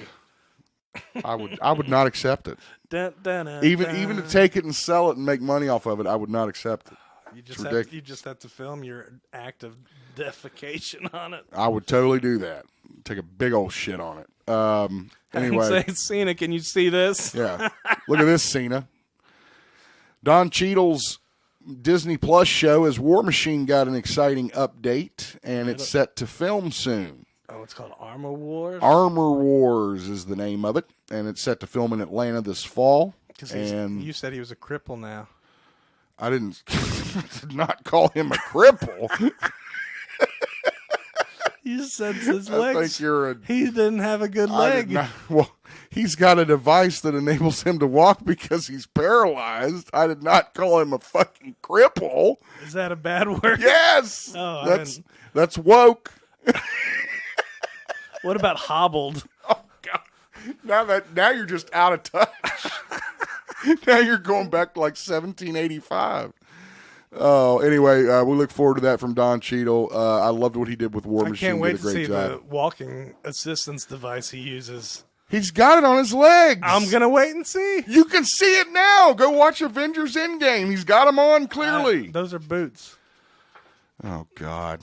I would not accept it. Even to take it and sell it and make money off of it, I would not accept it. You just have to film your act of defecation on it. I would totally do that. Take a big old shit on it. Anyway, say, Cena, can you see this? Yeah, look at this, Cena. Don Cheadle's Disney Plus show as War Machine got an exciting update, and it's set to film soon. Oh, it's called Armor Wars? Armor Wars is the name of it, and it's set to film in Atlanta this fall. And you said he was a cripple now. I did not call him a cripple. You said his legs. He didn't have a good leg. Well, he's got a device that enables him to walk because he's paralyzed. I did not call him a fucking cripple. Is that a bad word? Yes. Oh, that's woke. What about hobbled? Oh God! Now you're just out of touch. Now you're going back to like 1785. Oh, anyway, we look forward to that from Don Cheadle. I loved what he did with War Machine. I can't wait to see job. the walking assistance device he uses. He's got it on his legs. I'm gonna wait and see. You can see it now. Go watch Avengers Endgame. He's got them on clearly. Those are boots. Oh God,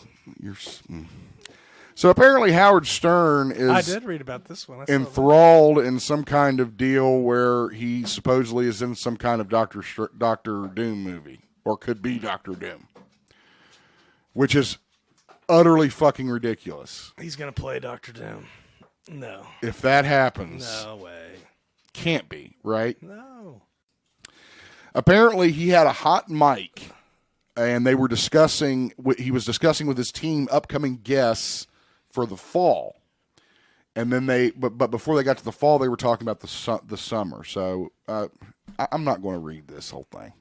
So apparently Howard Stern is I did read about this one. Enthralled in some kind of deal where he supposedly is in some kind of Doctor Doom movie, or could be Doctor Doom, which is utterly fucking ridiculous. He's going to play Doctor Doom. No. If that happens. No way. Can't be, right? No. Apparently he had a hot mic, and they were discussing, he was discussing with his team upcoming guests for the fall, and then but before they got to the fall, they were talking about the summer. So I'm not going to read this whole thing.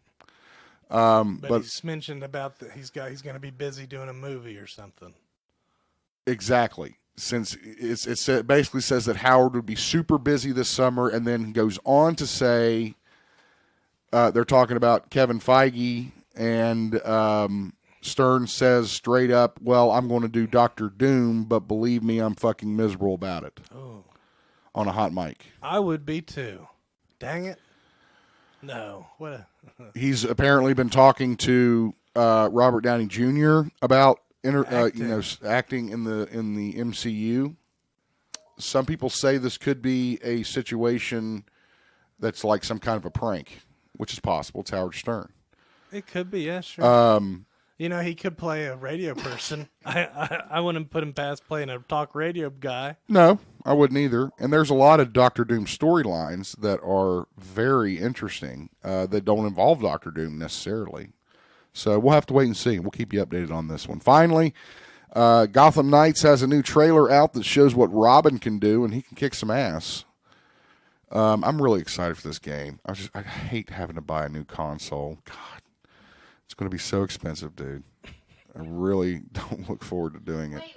But he's mentioned about that he's going to be busy doing a movie or something. Exactly, since it basically says that Howard would be super busy this summer, and then goes on to say they're talking about Kevin Feige, and Stern says straight up, well, I'm going to do Doctor Doom, but believe me, I'm fucking miserable about it. Oh. On a hot mic. I would be too. Dang it. No. He's apparently been talking to Robert Downey Jr. about acting in the MCU. Some people say this could be a situation that's like some kind of a prank, which is possible. It's Howard Stern. It could be, yeah, sure. He could play a radio person. I wouldn't put him past playing a talk radio guy. No, I wouldn't either. And there's a lot of Doctor Doom storylines that are very interesting that don't involve Doctor Doom necessarily. So we'll have to wait and see. We'll keep you updated on this one. Finally, Gotham Knights has a new trailer out that shows what Robin can do, and he can kick some ass. I'm really excited for this game. I hate having to buy a new console. God. It's going to be so expensive, dude. I really don't look forward to doing it. Wait.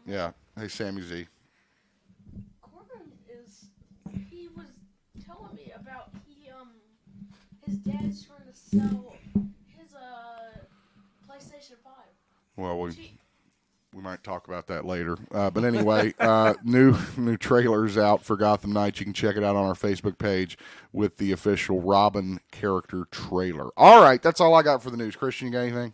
Yeah. Hey, Sammy Z. Corbin he was telling me about his dad's trying to sell his PlayStation 5. Well, we might talk about that later. But anyway, new trailers out for Gotham Knights. You can check it out on our Facebook page with the official Robin character trailer. All right, that's all I got for the news. Christian, you got anything?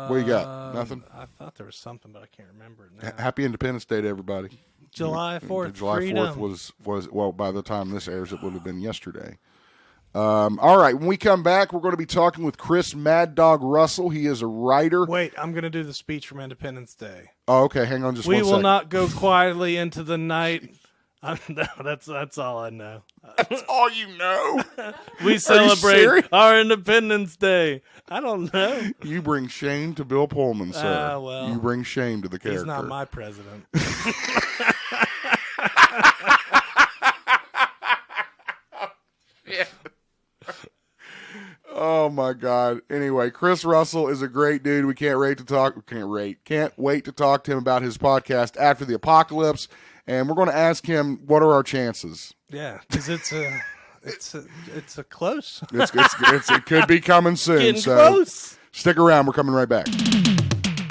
What you got? Nothing? I thought there was something, but I can't remember it now. Happy Independence Day to everybody. July 4th. July freedom. 4th was well, by the time this airs, it would have been yesterday. All right, when we come back, we're going to be talking with Chris Mad Dog Russell. He is a writer. Wait, I'm going to do the speech from Independence Day. Oh, okay. Hang on just one second. We will not go quietly into the night. No, that's all I know. That's all you know? We celebrate our Independence Day. I don't know. You bring shame to Bill Pullman, sir. Well, you bring shame to the character. He's not my president. Oh my God. Anyway, Chris Russell is a great dude. We can't wait to talk to him about his podcast After the Apocalypse. And we're going to ask him, what are our chances? Yeah, because it's a close. It could be coming soon. Getting so close. Stick around. We're coming right back.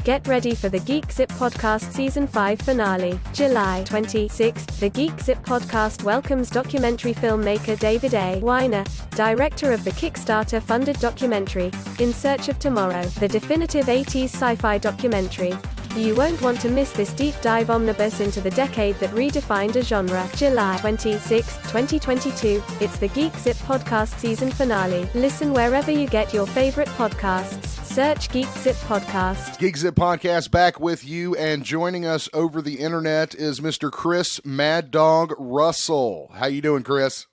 Get ready for the GeekZip Podcast Season 5 finale, July 26th. The GeekZip Podcast welcomes documentary filmmaker David A. Weiner, director of the Kickstarter-funded documentary, In Search of Tomorrow, the definitive 80s sci-fi documentary. You won't want to miss this deep dive omnibus into the decade that redefined a genre. July 26, 2022, it's the GeekZip Podcast Season finale. Listen wherever you get your favorite podcasts. Search GeekZip Podcast. GeekZip Podcast back with you, and joining us over the internet is Mr. Chris Mad Dog Russell. How you doing, Chris?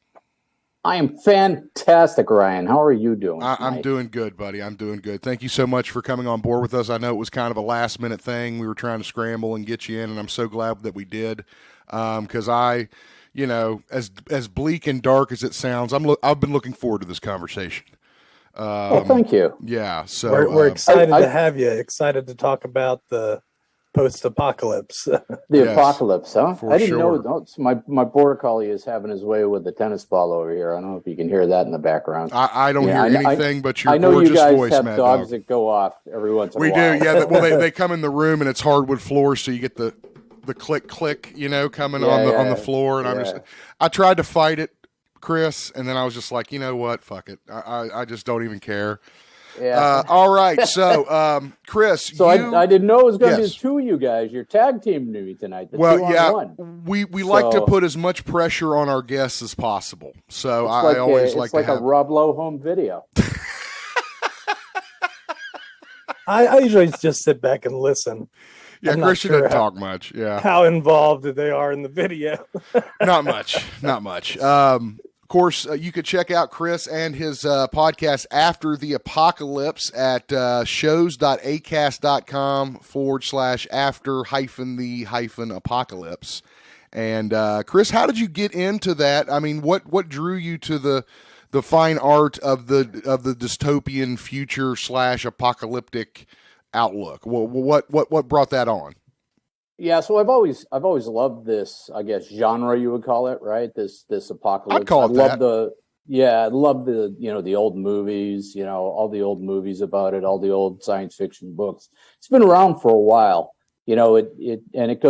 I am fantastic, Ryan. How are you doing? I'm doing good, buddy. I'm doing good. Thank you so much for coming on board with us. I know it was kind of a last-minute thing. We were trying to scramble and get you in, and I'm so glad that we did. Because as bleak and dark as it sounds, I've been looking forward to this conversation. Well, thank you. Yeah, so We're excited to have you. Excited to talk about the post-apocalypse. The apocalypse, huh? For I didn't sure. know. My border collie is having his way with the tennis ball over here. I don't know if you can hear that in the background. I don't hear anything but your I know gorgeous you guys voice, have Mad dogs Dog. that go off every once in a We while. do, yeah. Well, they come in the room and it's hardwood floor, so you get the click coming on the floor, and I tried to fight it, Chris, and then I was just like, you know what, fuck it, I just don't even care. Yeah. All right, so Chris, So I didn't know it was going to Yes. be the two of you guys. Your tag team me tonight. The well, 2-on-1. we like to put as much pressure on our guests as possible. So I always like to it's like have a Rob Lowe home video. I usually just sit back and listen. Yeah, I'm not Christian sure doesn't talk much. Yeah, How involved they are in the video. not much. Of course, you could check out Chris and his podcast After the Apocalypse at shows.acast.com/after-the-apocalypse. And Chris, how did you get into that? I mean, what drew you to the fine art of the dystopian future / apocalyptic outlook? What brought that on? Yeah, so I've always loved this, I guess, genre you would call it, right? This apocalypse. I'd call it that. I love the old movies, all the old movies about it, all the old science fiction books. It's been around for a while, it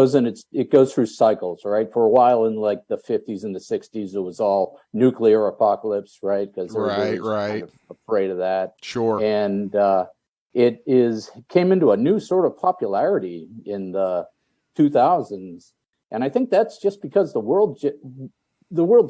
goes through cycles, right? For a while in like the 50s and the 60s, it was all nuclear apocalypse, right? Because everybody was kind of afraid of that. Sure. And it came into a new sort of popularity in the 2000s, and I think that's just because the world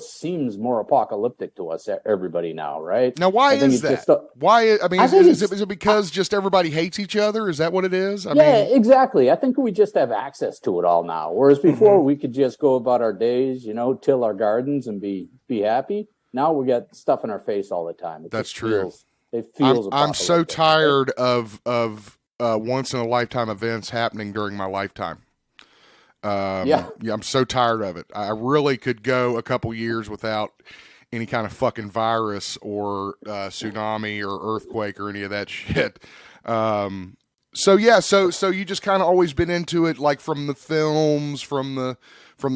seems more apocalyptic to us, everybody now, right? Now, why is that? Why? I mean, is it because just everybody hates each other? Is that what it is? I mean, exactly. I think we just have access to it all now, whereas before we could just go about our days, till our gardens and be happy. Now we got stuff in our face all the time. That's true. It feels. I'm so tired of once in a lifetime events happening during my lifetime. I'm so tired of it. I really could go a couple years without any kind of fucking virus or tsunami or earthquake or any of that shit. So you just kind of always been into it, like from the films, from the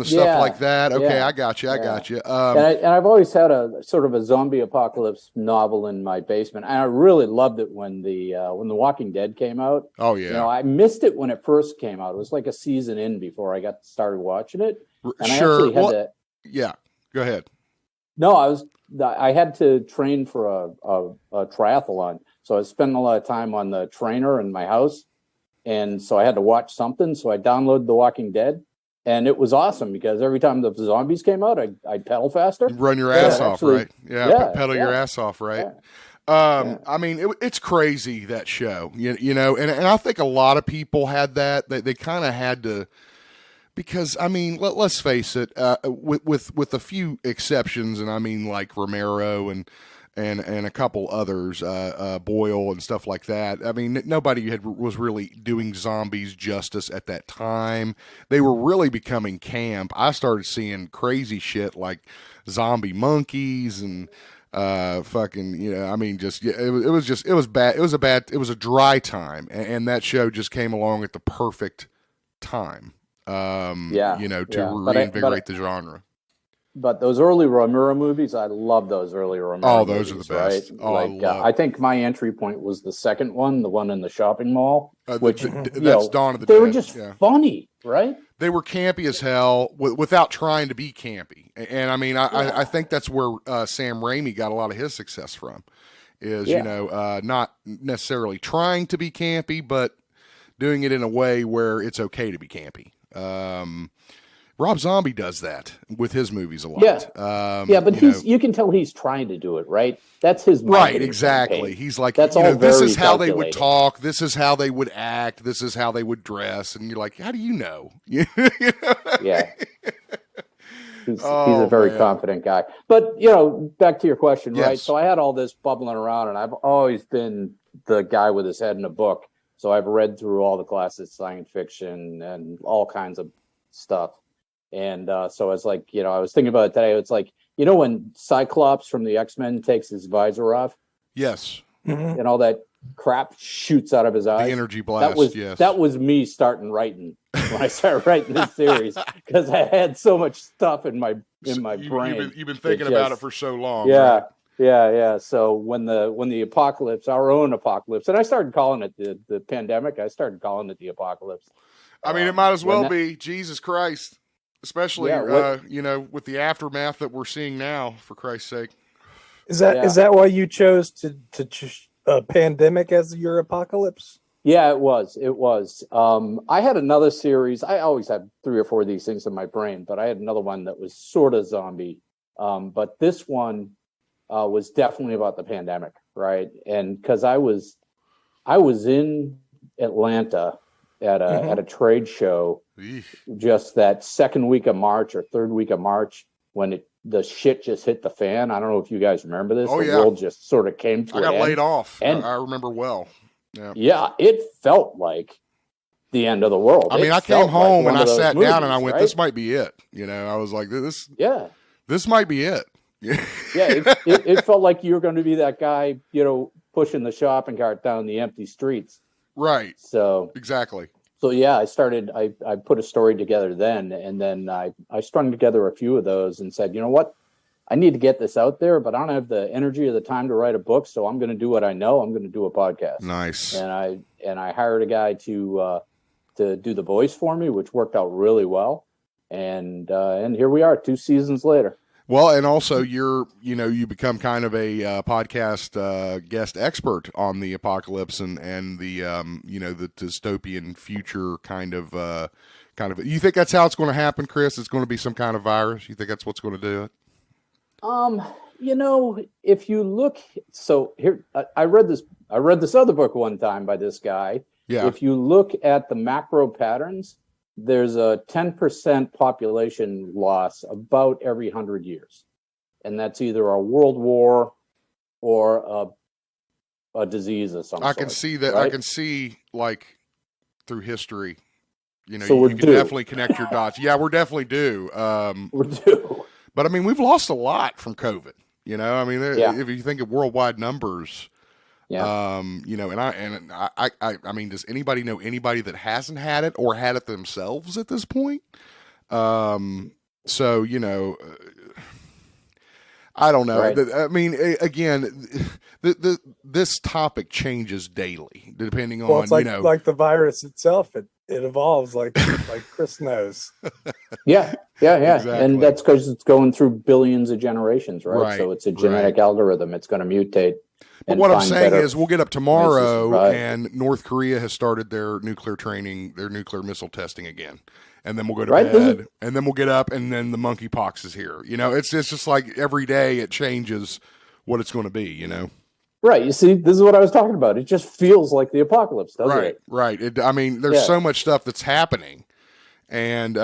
stuff like that. Okay, I got you. And I've always had a sort of a zombie apocalypse novel in my basement, and I really loved it when the Walking Dead came out. Oh yeah. I missed it when it first came out. It was like a season in before I got started watching it. And sure. I actually had Yeah. Go ahead. No, I had to train for a triathlon, so I was spending a lot of time on the trainer in my house, and so I had to watch something. So I downloaded The Walking Dead. And it was awesome because every time the zombies came out, I'd pedal faster. Run your ass off, right? Yeah, pedal your ass off, right? Yeah. I mean, it's crazy, that show, and I think a lot of people had that. They kind of had to, because I mean, let's face it, with a few exceptions, and I mean like Romero and a couple others, Boyle and stuff like that. I mean, nobody was really doing zombies justice at that time. They were really becoming camp. I started seeing crazy shit like zombie monkeys and Fucking, I mean, just it was bad. It was a dry time, and that show just came along at the perfect time. To reinvigorate the genre. But those early Romero movies, I love those early Romero movies. Oh, those are the best. Right? Oh, I think my entry point was the second one, the one in the shopping mall, which that's Dawn of the Dead. They were just funny, right? They were campy as hell without trying to be campy. And I mean, I think that's where Sam Raimi got a lot of his success from, is, not necessarily trying to be campy, but doing it in a way where it's okay to be campy. Rob Zombie does that with his movies a lot. But you can tell he's trying to do it, right? That's his right, exactly. Campaign. He's like, this is how they would talk, this is how they would act, this is how they would dress, and you're like, how do you know? Yeah. He's a very confident guy. But, back to your question, right? So I had all this bubbling around, and I've always been the guy with his head in a book. So I've read through all the classic science fiction and all kinds of stuff. And so I was like, I was thinking about it today. It's like, when Cyclops from the X-Men takes his visor off? Yes. Mm-hmm. And all that crap shoots out of his eyes. The energy blast, That was me starting writing when I started writing this series, because I had so much stuff in my brain. You've been thinking about it for so long. Yeah. Right? Yeah. So when the apocalypse, our own apocalypse, and I started calling it the pandemic, I started calling it the apocalypse. I mean, it might as well be. Jesus Christ. Especially, with the aftermath that we're seeing now, for Christ's sake. Is that why you chose to pandemic as your apocalypse? Yeah, it was. I had another series. I always have 3 or 4 of these things in my brain, but I had another one that was sort of zombie. But this one was definitely about the pandemic, right? And because I was in Atlanta at a trade show, just that second week of March or third week of March, when the shit just hit the fan. I don't know if you guys remember this. The world just sort of came to an end. I got laid off. And I remember well. Yeah, it felt like the end of the world. I mean, I came home and I sat down and I went, this might be it. I was like, this might be it. It felt like you were going to be that guy, pushing the shopping cart down the empty streets. Right. So exactly. So I put a story together then, and then I strung together a few of those and said, you know what, I need to get this out there, but I don't have the energy or the time to write a book, so I'm going to do what I know. I'm going to do a podcast. Nice. And I hired a guy to do the voice for me, which worked out really well. And here we are, 2 seasons later. Well, and also you become kind of a podcast guest expert on the apocalypse and the the dystopian future kind of. You think that's how it's going to happen, Chris? It's going to be some kind of virus. You think that's what's going to do it? If you look, so here I read this other book one time by this guy. Yeah. If you look at the macro patterns, there's a 10% population loss about every 100 years. And that's either a world war or a disease of some sort. I can see that. Right? I can see, like, through history, so you can definitely connect your dots. Yeah, we're definitely due. We're due. But, I mean, we've lost a lot from COVID. If you think of worldwide numbers... Yeah. And I mean, does anybody know anybody that hasn't had it or had it themselves at this point? I don't know. Right. I mean, again, this topic changes daily depending on, it's like the virus itself. It evolves like Chris knows. Yeah. Exactly. And that's because it's going through billions of generations, right? So it's a genetic algorithm. It's going to mutate. But what I'm saying is we'll get up tomorrow and North Korea has started their nuclear training, their nuclear missile testing again. And then we'll go to bed and then we'll get up and then the monkeypox is here. It's just like every day it changes what it's going to be, Right. You see, this is what I was talking about. It just feels like the apocalypse, doesn't it? Right. There's so much stuff that's happening. And,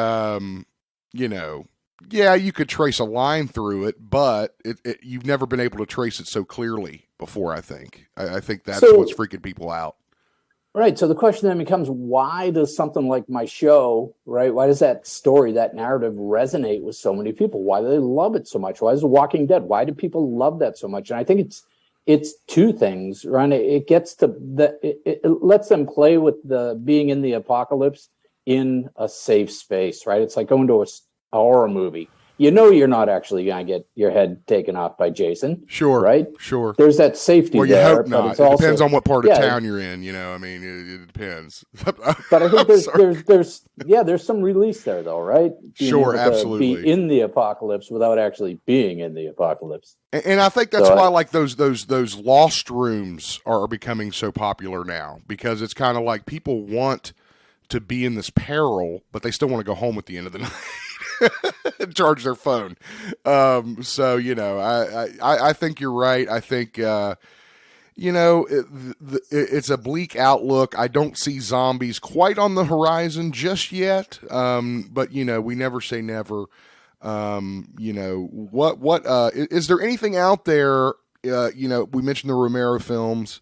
you could trace a line through it, but you've never been able to trace it so clearly before, I think. I think that's what's freaking people out. Right. So the question then becomes, why does something like my show, right? Why does that story, that narrative resonate with so many people? Why do they love it so much? Why is The Walking Dead? Why do people love that so much? And I think it's two things, right? It gets to it lets them play with the being in the apocalypse in a safe space, right? It's like going to a horror movie. You know, you're not actually going to get your head taken off by Jason. Sure. Right? Sure. There's that safety well, you there. hope not. But it's it also, depends on what part of town you're in, you know. I mean, it depends. But I think there's some release there, though, right? Being sure, able to absolutely. be in the apocalypse without actually being in the apocalypse. And I think that's why, like, those lost rooms are becoming so popular now, because it's kind of like people want to be in this peril, but they still want to go home at the end of the night. And charge their phone. So, you know, I think you're right. I think, you know, it's a bleak outlook. I don't see zombies quite on the horizon just yet. But, you know, we never say never. You know, is there anything out there, you know, we mentioned the Romero films,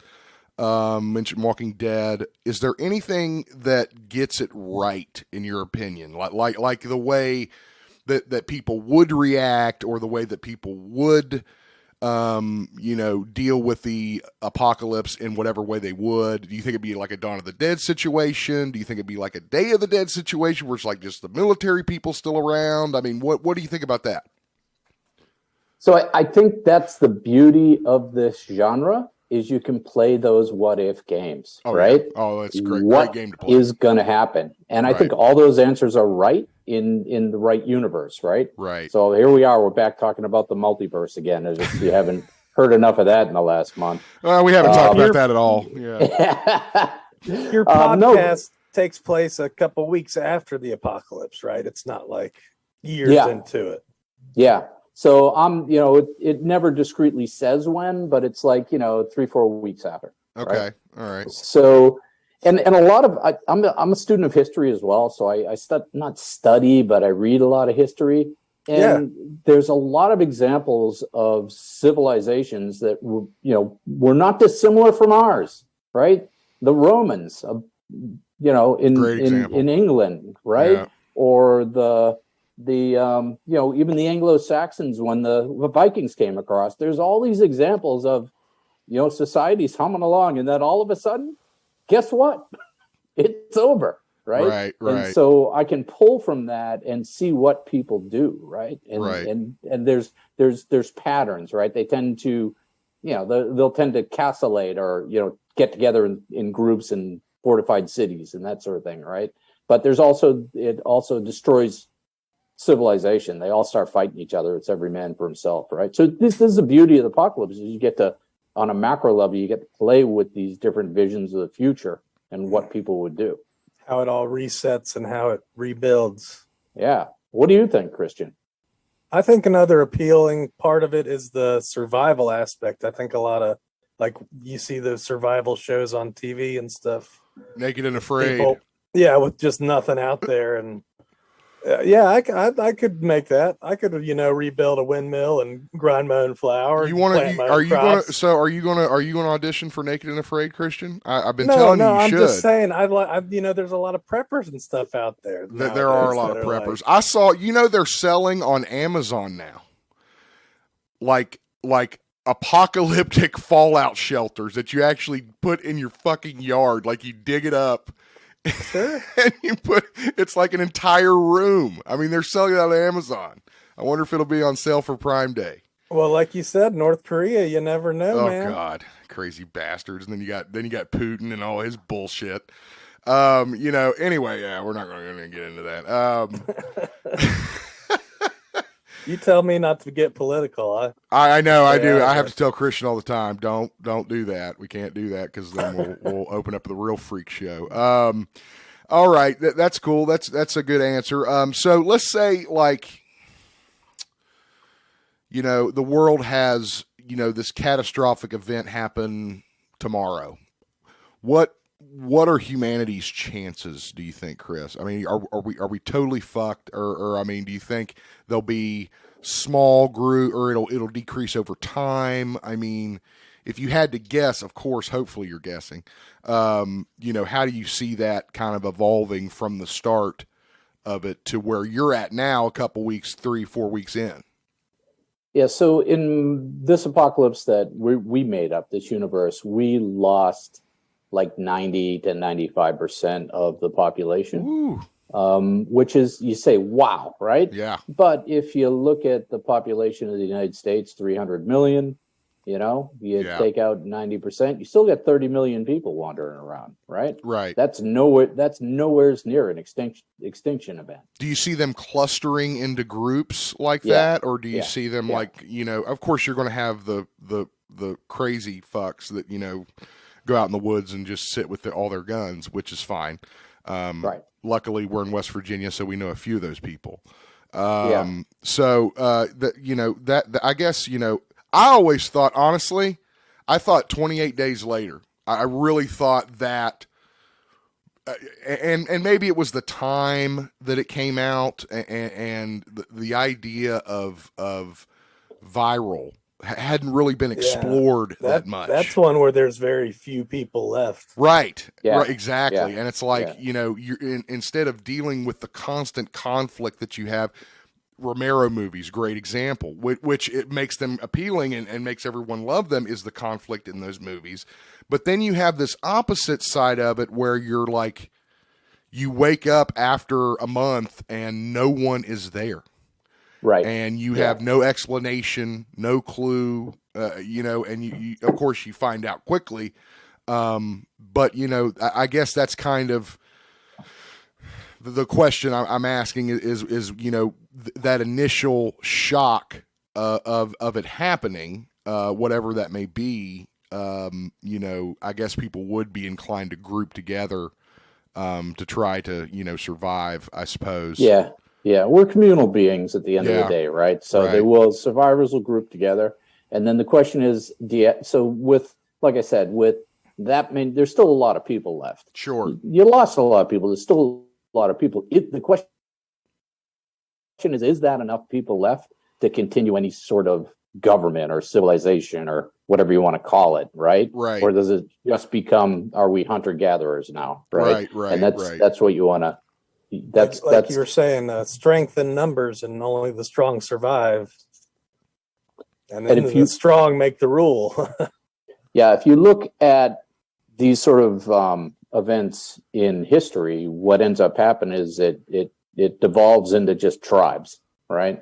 mentioned Walking Dead. Is there anything that gets it right, in your opinion? Like the way that people would react, or the way that people would, you know, deal with the apocalypse in whatever way they would? Do you think it'd be like a Dawn of the Dead situation? Do you think it'd be like a Day of the Dead situation where it's like just the military people still around? I mean, what do you think about that? So I think that's the beauty of this genre, is you can play those what if games, right? Yeah. Oh, that's great. What great game to play. is going to happen? And I think all those answers are right in the right universe, right? Right. So here we are. We're back talking about the multiverse again, as if you haven't heard enough of that in the last month. We haven't talked about that at all. Yeah. Your podcast takes place a couple weeks after the apocalypse, right? It's not like years into it. Yeah. So you know, it never discreetly says when, but it's like, you know, 3-4 weeks after. Okay. Right? All right. So, and a lot of, I'm a student of history as well. So I not study, but I read a lot of history. And there's a lot of examples of civilizations that, you know, were not dissimilar from ours, right? The Romans, you know, in England, right? Yeah. Or the you know, even the Anglo-Saxons when the Vikings came across. There's all these examples of, you know, societies humming along, and then all of a sudden, guess what? It's over, right? Right. And so I can pull from that and see what people do, right? And there's patterns, right? They tend to, you know, they'll tend to castellate, or, you know, get together in groups in fortified cities and that sort of thing, right? But it also destroys civilization. They all start fighting each other. It's every man for himself, right? So this is the beauty of the apocalypse, is you get to, on a macro level, you get to play with these different visions of the future and what people would do. How it all resets and how it rebuilds. Yeah. What do you think, Christian? I think another appealing part of it is the survival aspect. I think a lot of, like, you see the survival shows on TV and stuff. Naked and Afraid. People, with just nothing out there. And I could make that. I could, you know, rebuild a windmill and grind my own flour. Are you going to audition for Naked and Afraid, Christian? I've been telling you I'm should. Just saying. You know, there's a lot of preppers and stuff out there. There are a lot of preppers. I saw. You know, they're selling on Amazon now, like apocalyptic fallout shelters that you actually put in your fucking yard. Like, you dig it up. Sure. And it's like an entire room. I mean, they're selling it on Amazon. I wonder if it'll be on sale for Prime Day. Well, like you said, North Korea, you never know, man. Oh God, crazy bastards. And then you got Putin and all his bullshit. You know, anyway, we're not going to get into that. You tell me not to get political. I know, I do. I have to tell Christian all the time, don't do that. We can't do that, because then we'll open up the real freak show. All right, that's cool. That's a good answer. So let's say, like, you know, the world has, you know, this catastrophic event happen tomorrow. What are humanity's chances, do you think, Chris? I mean, are we totally fucked, or I mean, do you think there'll be small group, or it'll decrease over time? I mean, if you had to guess, of course, hopefully you're guessing, how do you see that kind of evolving from the start of it to where you're at now, a couple weeks, 3-4 weeks in? Yeah, so in this apocalypse that we made up, this universe, we lost like 90 to 95% of the population, which is, you say, wow, right? Yeah. But if you look at the population of the United States, 300 million, you take out 90%, you still get 30 million people wandering around, right? Right. That's nowhere near an extinction event. Do you see them clustering into groups like that, or do you see them like, of course you're going to have the crazy fucks that, go out in the woods and just sit with all their guns, which is fine. Right. Luckily we're in West Virginia, so we know a few of those people. So, I guess, I always thought, honestly, I thought 28 days later. I really thought that, and maybe it was the time that it came out, and the idea of viral hadn't really been explored that much. That's one where there's very few people left. Right. Yeah. Right. Exactly. Yeah. And it's like, you're instead of dealing with the constant conflict that you have. Romero movies, great example, which it makes them appealing and makes everyone love them, is the conflict in those movies. But then you have this opposite side of it where you're like, you wake up after a month and no one is there. Right. And you have no explanation, no clue, and you of course you find out quickly. But I guess that's kind of the question I'm asking is that initial shock of it happening, whatever that may be. I guess people would be inclined to group together to try to survive, I suppose. Yeah, we're communal beings at the end of the day, right? So survivors will group together, and then the question is, with that, there's still a lot of people left. Sure, you lost a lot of people. There's still a lot of people. The question is that enough people left to continue any sort of government or civilization or whatever you want to call it, right? Right. Or does it just become, are we hunter-gatherers now, right? Right. And that's what you want to. That's you were saying, strength in numbers, and only the strong survive. And then the strong make the rule. Yeah, if you look at these sort of events in history, what ends up happening is it devolves into just tribes, right?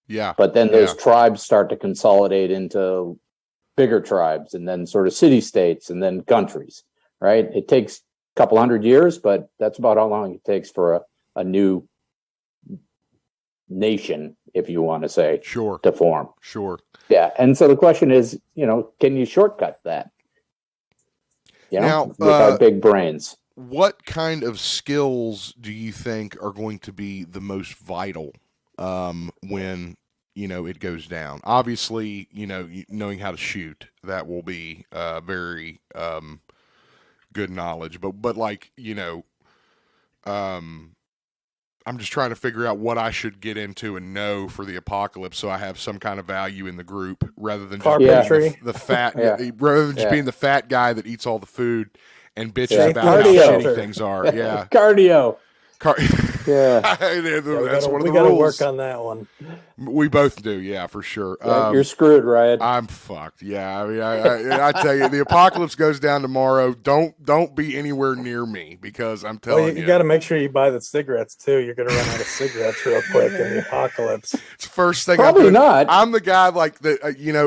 Yeah. But then those tribes start to consolidate into bigger tribes, and then sort of city-states, and then countries, right? It takes a couple hundred years, but that's about how long it takes for a new nation, if you want to say, to form. Sure. Yeah. And so the question is, can you shortcut that? Now, with our big brains. What kind of skills do you think are going to be the most vital when it goes down? Obviously, knowing how to shoot, that will be very good knowledge. But like I'm just trying to figure out what I should get into and know for the apocalypse, so I have some kind of value in the group, rather than just being the fat, rather than just being the fat guy that eats all the food and bitches about how shitty things are. Yeah, cardio. Yeah, that's one of the rules. We got to work on that one. We both do, yeah, for sure. You're screwed, Ryan. I'm fucked. Yeah, I mean, I tell you, the apocalypse goes down tomorrow. Don't be anywhere near me, because I'm telling you got to make sure you buy the cigarettes too. You're going to run out of cigarettes real quick in the apocalypse. It's the first thing. Probably not. I'm the guy like the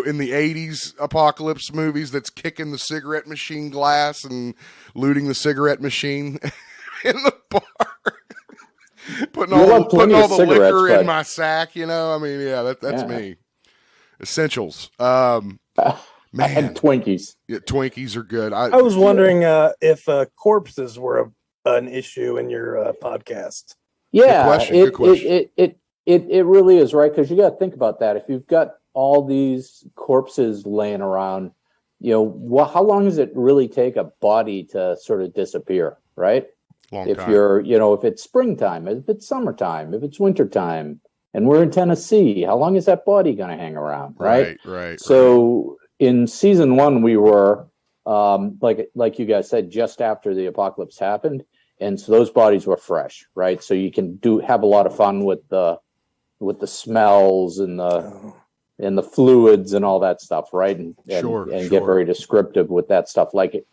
in the '80s apocalypse movies that's kicking the cigarette machine glass and looting the cigarette machine in the bar. Putting all the liquor in my sack, I mean, that's me. Essentials. Man. And Twinkies. Yeah, Twinkies are good. I was wondering if corpses were an issue in your podcast. Yeah, good question. It really is, right? Because you got to think about that. If you've got all these corpses laying around, how long does it really take a body to sort of disappear, right? Long time. You're, if it's springtime, if it's summertime, if it's wintertime, and we're in Tennessee, how long is that body going to hang around, right? Right. So, in season 1, we were like you guys said, just after the apocalypse happened, and so those bodies were fresh, right? So you can have a lot of fun with the smells and the fluids and all that stuff, right? And get very descriptive with that stuff. Like,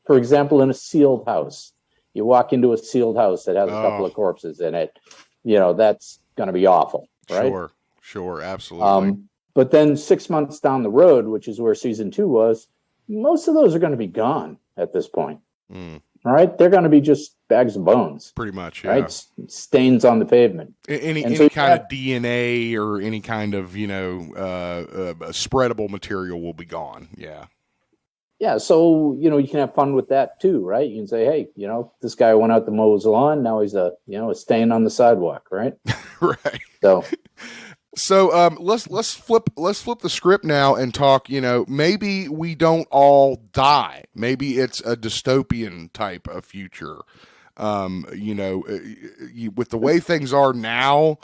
for example, in a sealed house, you walk into a sealed house that has a couple of corpses in it, that's going to be awful, right? Sure, absolutely. But then 6 months down the road, which is where season 2 was, most of those are going to be gone at this point. All right, they're going to be just bags of bones, pretty much, yeah. Right? Stains on the pavement. Any kind of DNA or any kind of spreadable material will be gone. Yeah. Yeah, so you can have fun with that too, right? You can say, hey, this guy went out to mow his lawn. Now he's a stain on the sidewalk, right? Right. So let's flip the script now and talk. Maybe we don't all die. Maybe it's a dystopian type of future. With the way things are now,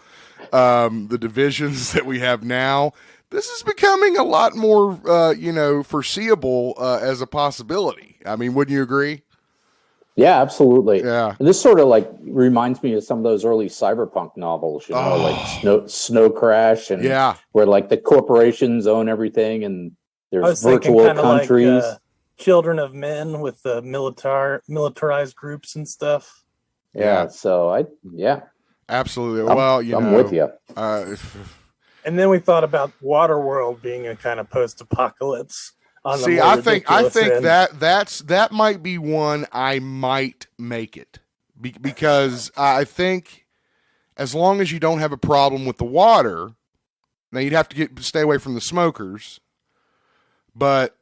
the divisions that we have now, this is becoming a lot more, foreseeable as a possibility. I mean, wouldn't you agree? Yeah, absolutely. Yeah. And this sort of reminds me of some of those early cyberpunk novels, like Snow Crash, and where the corporations own everything, and there's virtual countries. Children of Men with the militarized groups and stuff. Yeah. So absolutely. I'm with you. And then we thought about Waterworld being a kind of post-apocalypse. I think that might be one I might make it because I think as long as you don't have a problem with the water, now you'd have to stay away from the smokers, but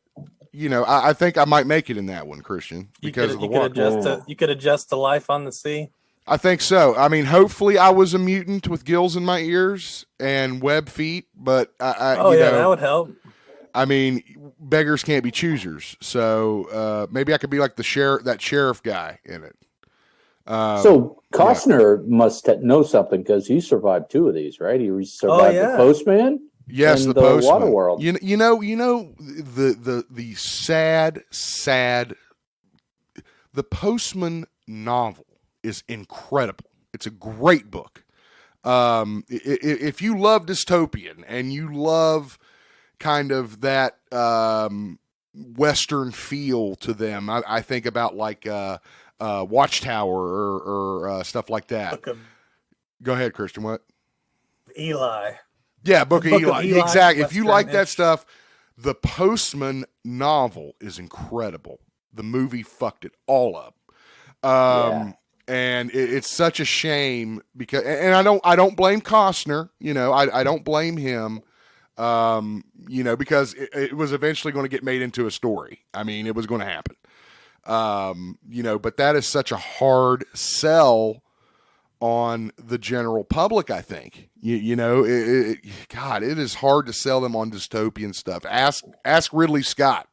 I think I might make it in that one, Christian, because of the water. You could adjust to life on the sea. I think so. I mean, hopefully I was a mutant with gills in my ears and web feet, but that would help. I mean, beggars can't be choosers. So maybe I could be like that sheriff guy in it. So Costner must know something because he survived 2 of these, right? He survived the Postman. Yes, and the Postman. Waterworld. The sad. The Postman novel is incredible. It's a great book. If you love dystopian and you love kind of that Western feel to them, I think about Watchtower or stuff like that. Go ahead, Christian. What? Eli. Yeah, Book of Eli. Exactly. If you like that stuff, the Postman novel is incredible. The movie fucked it all up. And it's such a shame because, and I don't blame Costner. I don't blame him. Because it was eventually going to get made into a story. I mean, it was going to happen. But that is such a hard sell on the general public, I think. God, it is hard to sell them on dystopian stuff. Ask Ridley Scott.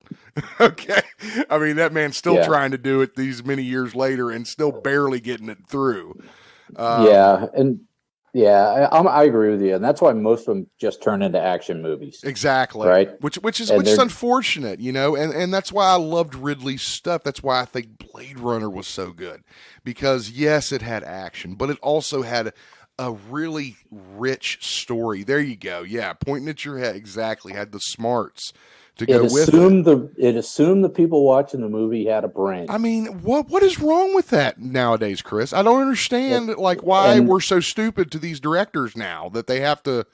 Okay. I mean, that man's still trying to do it these many years later and still barely getting it through. I agree with you, and that's why most of them just turn into action movies. Exactly, right? Which is unfortunate, and that's why I loved Ridley's stuff. That's why I think Blade Runner was so good, because yes, it had action, but it also had a really rich story. There you go. Yeah, pointing at your head. Exactly, had the smarts to go with it. It assumed the people watching the movie had a brain. I mean, what is wrong with that nowadays, Chris? I don't understand why we're so stupid to these directors now that they have to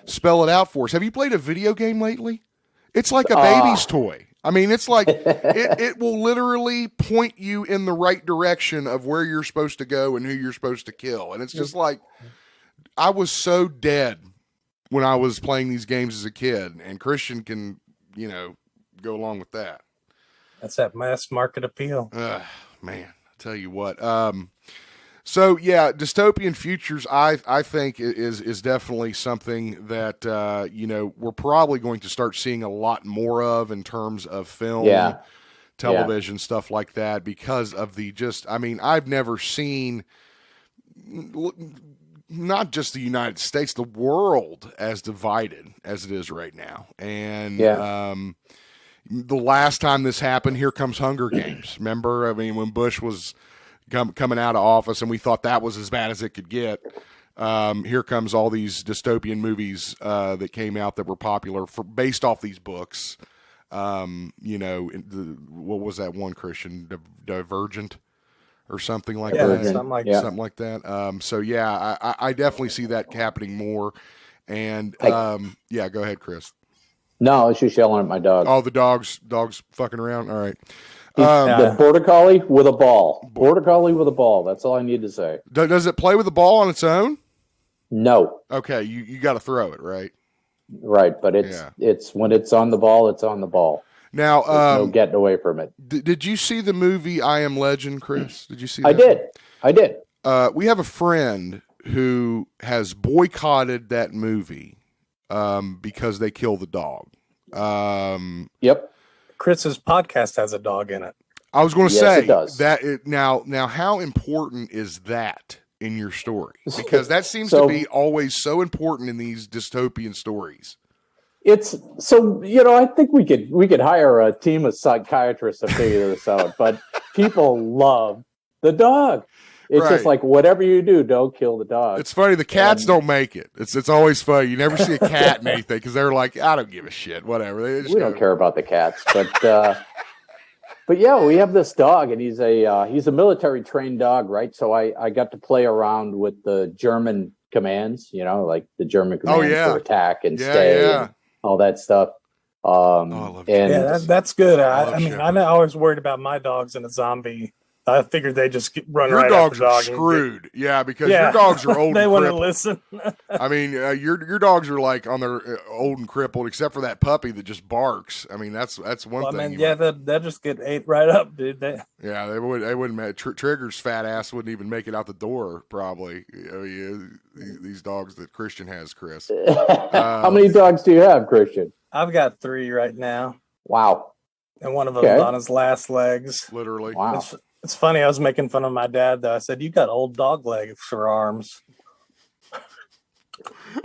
spell it out for us. Have you played a video game lately? It's like a baby's toy. I mean, it's like it will literally point you in the right direction of where you're supposed to go and who you're supposed to kill. And it's just like, I was so dead when I was playing these games as a kid, and Christian can, go along with that. That's that mass market appeal. Man, I tell you what. So yeah, dystopian futures, I think is definitely something that we're probably going to start seeing a lot more of in terms of film, television, stuff like that, because of I've never seen, not just the United States, the world as divided as it is right now. And the last time this happened, here comes Hunger Games. Remember? I mean, when Bush was coming out of office and we thought that was as bad as it could get. Here comes all these dystopian movies that came out that were popular based off these books. What was that one, Christian? Divergent or something like that? Something like that. So, yeah, I definitely see that happening more. And, go ahead, Chris. No, I was just yelling at my dog. Oh, the dog's fucking around? All right. The Border Collie with a ball. Border Collie with a ball. That's all I need to say. Does it play with the ball on its own? No. Okay, you got to throw it, right? Right, but it's when it's on the ball, it's on the ball. Now, no getting away from it. Did you see the movie I Am Legend, Chris? Did you see that? I did. We have a friend who has boycotted that movie because they kill the dog. Yep. Chris's podcast has a dog in it. I was going to say it does. that now how important is that in your story? Because that seems to be always so important in these dystopian stories. It's so, I think we could hire a team of psychiatrists to figure this out, but people love the dog. It's just like, whatever you do, don't kill the dog. It's funny. The cats don't make it. It's always funny. You never see a cat in anything because they're like, I don't give a shit. Whatever. We don't care about the cats, but yeah, we have this dog, and he's a military trained dog, right? So I got to play around with the German commands, like the German commands for attack and stay, and all that stuff. I love that's good. I mean, I'm always worried about my dogs in a zombie. I figured they just run right after the dog. Your dogs are screwed. Yeah, because your dogs are old. They and wouldn't listen. I mean, your dogs are like on their old and crippled, except for that puppy that just barks. I mean, that's one thing. They'll just get ate right up, dude. They wouldn't. Trigger's fat ass wouldn't even make it out the door. Probably. These dogs that Christian has, Chris. How many dogs do you have, Christian? I've got 3 right now. Wow. And one of them is on his last legs. Literally. Wow. It's funny. I was making fun of my dad, though. I said, "You got old dog legs for arms."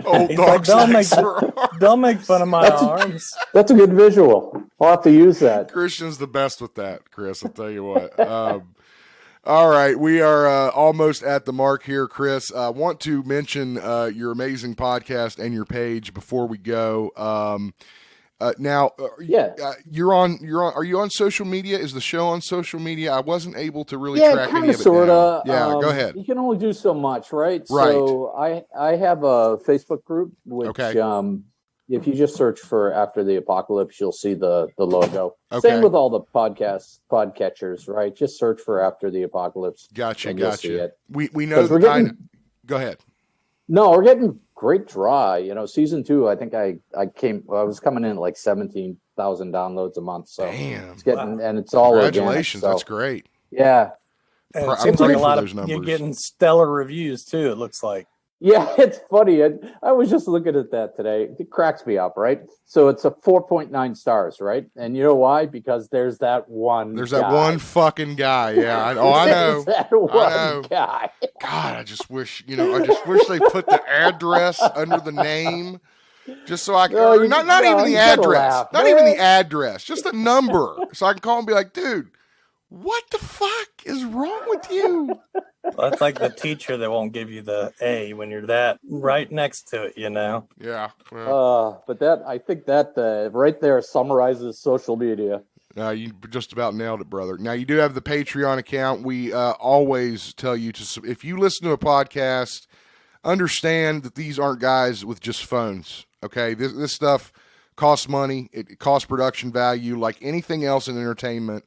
Old dog legs for arms. Don't make fun of my arms. That's a good visual. I'll have to use that. Christian's the best with that, Chris. I'll tell you what. All right. We are almost at the mark here, Chris. I want to mention your amazing podcast and your page before we go. Now, are you on social media? Is the show on social media? I wasn't able to really track any of it sorta. Yeah, go ahead. You can only do so much, right? Right. So I have a Facebook group, which if you just search for After the Apocalypse, you'll see the logo. Okay. Same with all the podcatchers, right? Just search for After the Apocalypse. Gotcha. You'll see it. We know we're getting, go ahead. No, we're getting great draw. Season 2, I think I was coming in at like 17,000 downloads a month. So damn, it's getting, and it's all congratulations. Organic, that's great. Yeah. And it seems like a lot of you're getting stellar reviews too. It looks like. Yeah, it's funny. I was just looking at that today. It cracks me up, right? So it's a 4.9 stars, right? And you know why? Because there's that one. That one fucking guy. Yeah, I know. That one guy. God, I just wish they put the address under the name, just so I can. Not even the address. Not even the address. Just the number, so I can call and be like, dude, what the fuck is wrong with you? Well, that's like the teacher that won't give you the A when you're that right next to it, Yeah. But I think that right there summarizes social media. You just about nailed it, brother. Now, you do have the Patreon account. We always tell you if you listen to a podcast, understand that these aren't guys with just phones, okay? This stuff costs money. It costs production value like anything else in entertainment.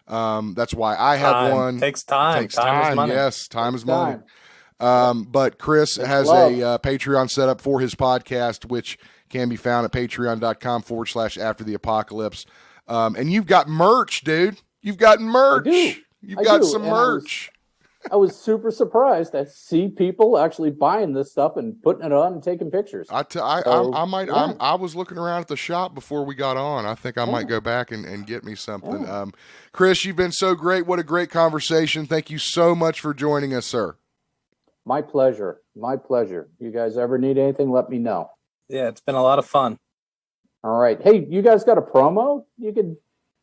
That's why I have one. Takes time. Time is money. Yes, time is money. But Chris has a Patreon set up for his podcast, which can be found at patreon.com/After the Apocalypse. And you've got merch, dude. You've got merch. You've got some merch. I was super surprised to see people actually buying this stuff and putting it on and taking pictures. I was looking around at the shop before we got on. I think I might go back and get me something. Yeah. Chris, you've been so great. What a great conversation. Thank you so much for joining us, sir. My pleasure. My pleasure. You guys ever need anything, let me know. Yeah, it's been a lot of fun. All right. Hey, you guys got a promo you could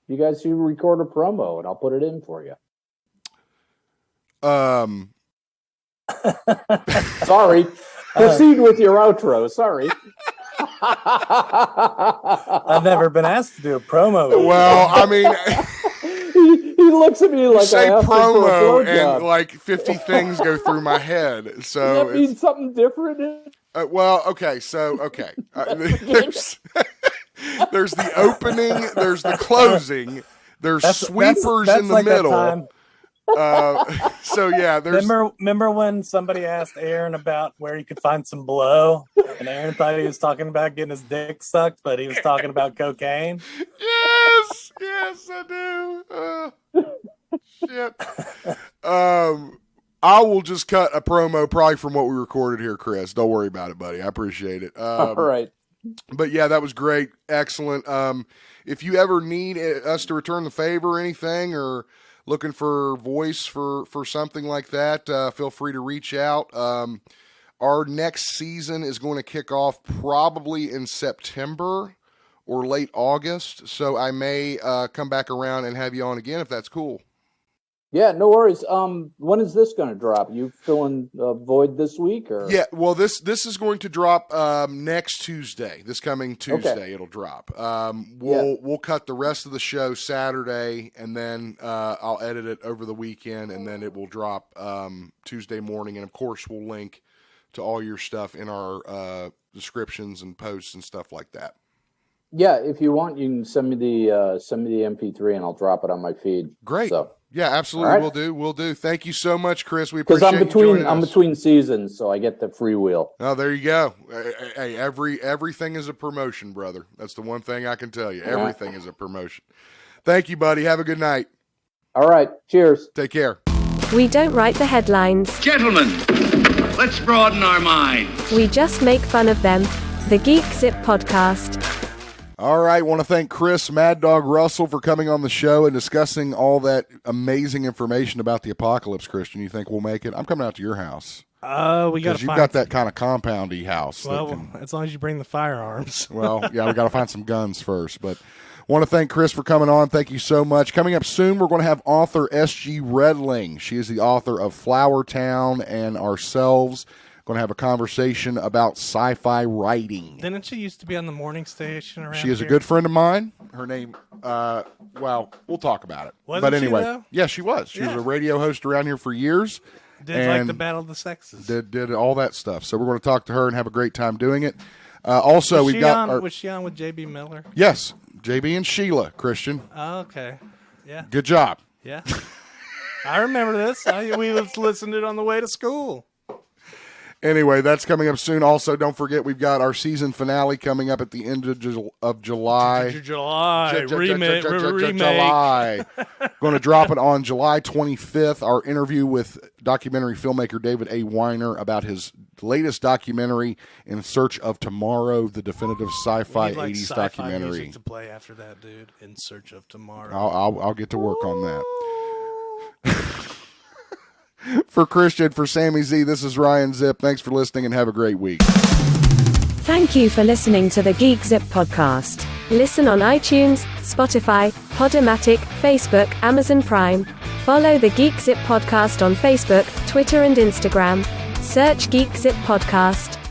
You guys should record a promo, and I'll put it in for you. Sorry. Proceed with your outro. Sorry. I've never been asked to do a promo. Well, I mean, he looks at me like say I promo and like 50 things go through my head. So does that mean something different? Well, okay. So, okay. There's the opening, there's the closing, there's sweepers in the middle. So yeah, there's. Remember when somebody asked Aaron about where he could find some blow, and Aaron thought he was talking about getting his dick sucked, but he was talking about cocaine. Yes, I do. Shit. I will just cut a promo probably from what we recorded here, Chris. Don't worry about it, buddy. I appreciate it. All right. But yeah, that was great. Excellent. If you ever need us to return the favor or anything, or looking for voice for something like that, feel free to reach out. Our next season is going to kick off probably in September or late August. So I may come back around and have you on again if that's cool. Yeah, no worries. When is this going to drop? You filling void this week, or? Yeah, well, this is going to drop next Tuesday. This coming Tuesday, It'll drop. We'll cut the rest of the show Saturday, and then I'll edit it over the weekend, and then it will drop Tuesday morning. And of course, we'll link to all your stuff in our descriptions and posts and stuff like that. Yeah, if you want, you can send me the MP3, and I'll drop it on my feed. Great. So. Yeah, absolutely. Right. We'll do. Thank you so much, Chris. We appreciate you joining us. I'm between seasons, so I get the free wheel. Oh, there you go. Hey, everything is a promotion, brother. That's the one thing I can tell you. Everything is a promotion. Thank you, buddy. Have a good night. All right. Cheers. Take care. We don't write the headlines. Gentlemen, let's broaden our minds. We just make fun of them. The GeekZip Podcast. All right, want to thank Chris Mad Dog Russell for coming on the show and discussing all that amazing information about the apocalypse. Christian, you think we'll make it? I'm coming out to your house. You've got that kind of compoundy house. Well, as long as you bring the firearms. Well, yeah, we got to find some guns first. But want to thank Chris for coming on. Thank you so much. Coming up soon, we're going to have author S.G. Redling. She is the author of Flower Town and Ourselves. Going to have a conversation about sci-fi writing. Didn't she used to be on the morning station around She is here? a good friend of mine. Her name, well, we'll talk about it. Wasn't anyway, she, though? Yeah, she was. She was a radio host around here for years. Did like the Battle of the Sexes. Did all that stuff. So we're going to talk to her and have a great time doing it. Also, we've got... Was she on with J.B. Miller? Yes. J.B. and Sheila, Christian. Oh, okay. Yeah. Good job. Yeah. I remember this. We listened to it on the way to school. Anyway, that's coming up soon. Also, don't forget, we've got our season finale coming up at the end of July. Remake. July. Going to drop it on July 25th. Our interview with documentary filmmaker David A. Weiner about his latest documentary, In Search of Tomorrow, the definitive sci-fi 80s sci-fi documentary. Music to play after that, dude. In Search of Tomorrow. I'll get to work on that. For Christian, for Sammy Z, this is Ryan Zip. Thanks for listening and have a great week. Thank you for listening to the GeekZip podcast. Listen on iTunes, Spotify, Podomatic, Facebook, Amazon Prime. Follow the GeekZip podcast on Facebook, Twitter and Instagram. Search GeekZip Podcast.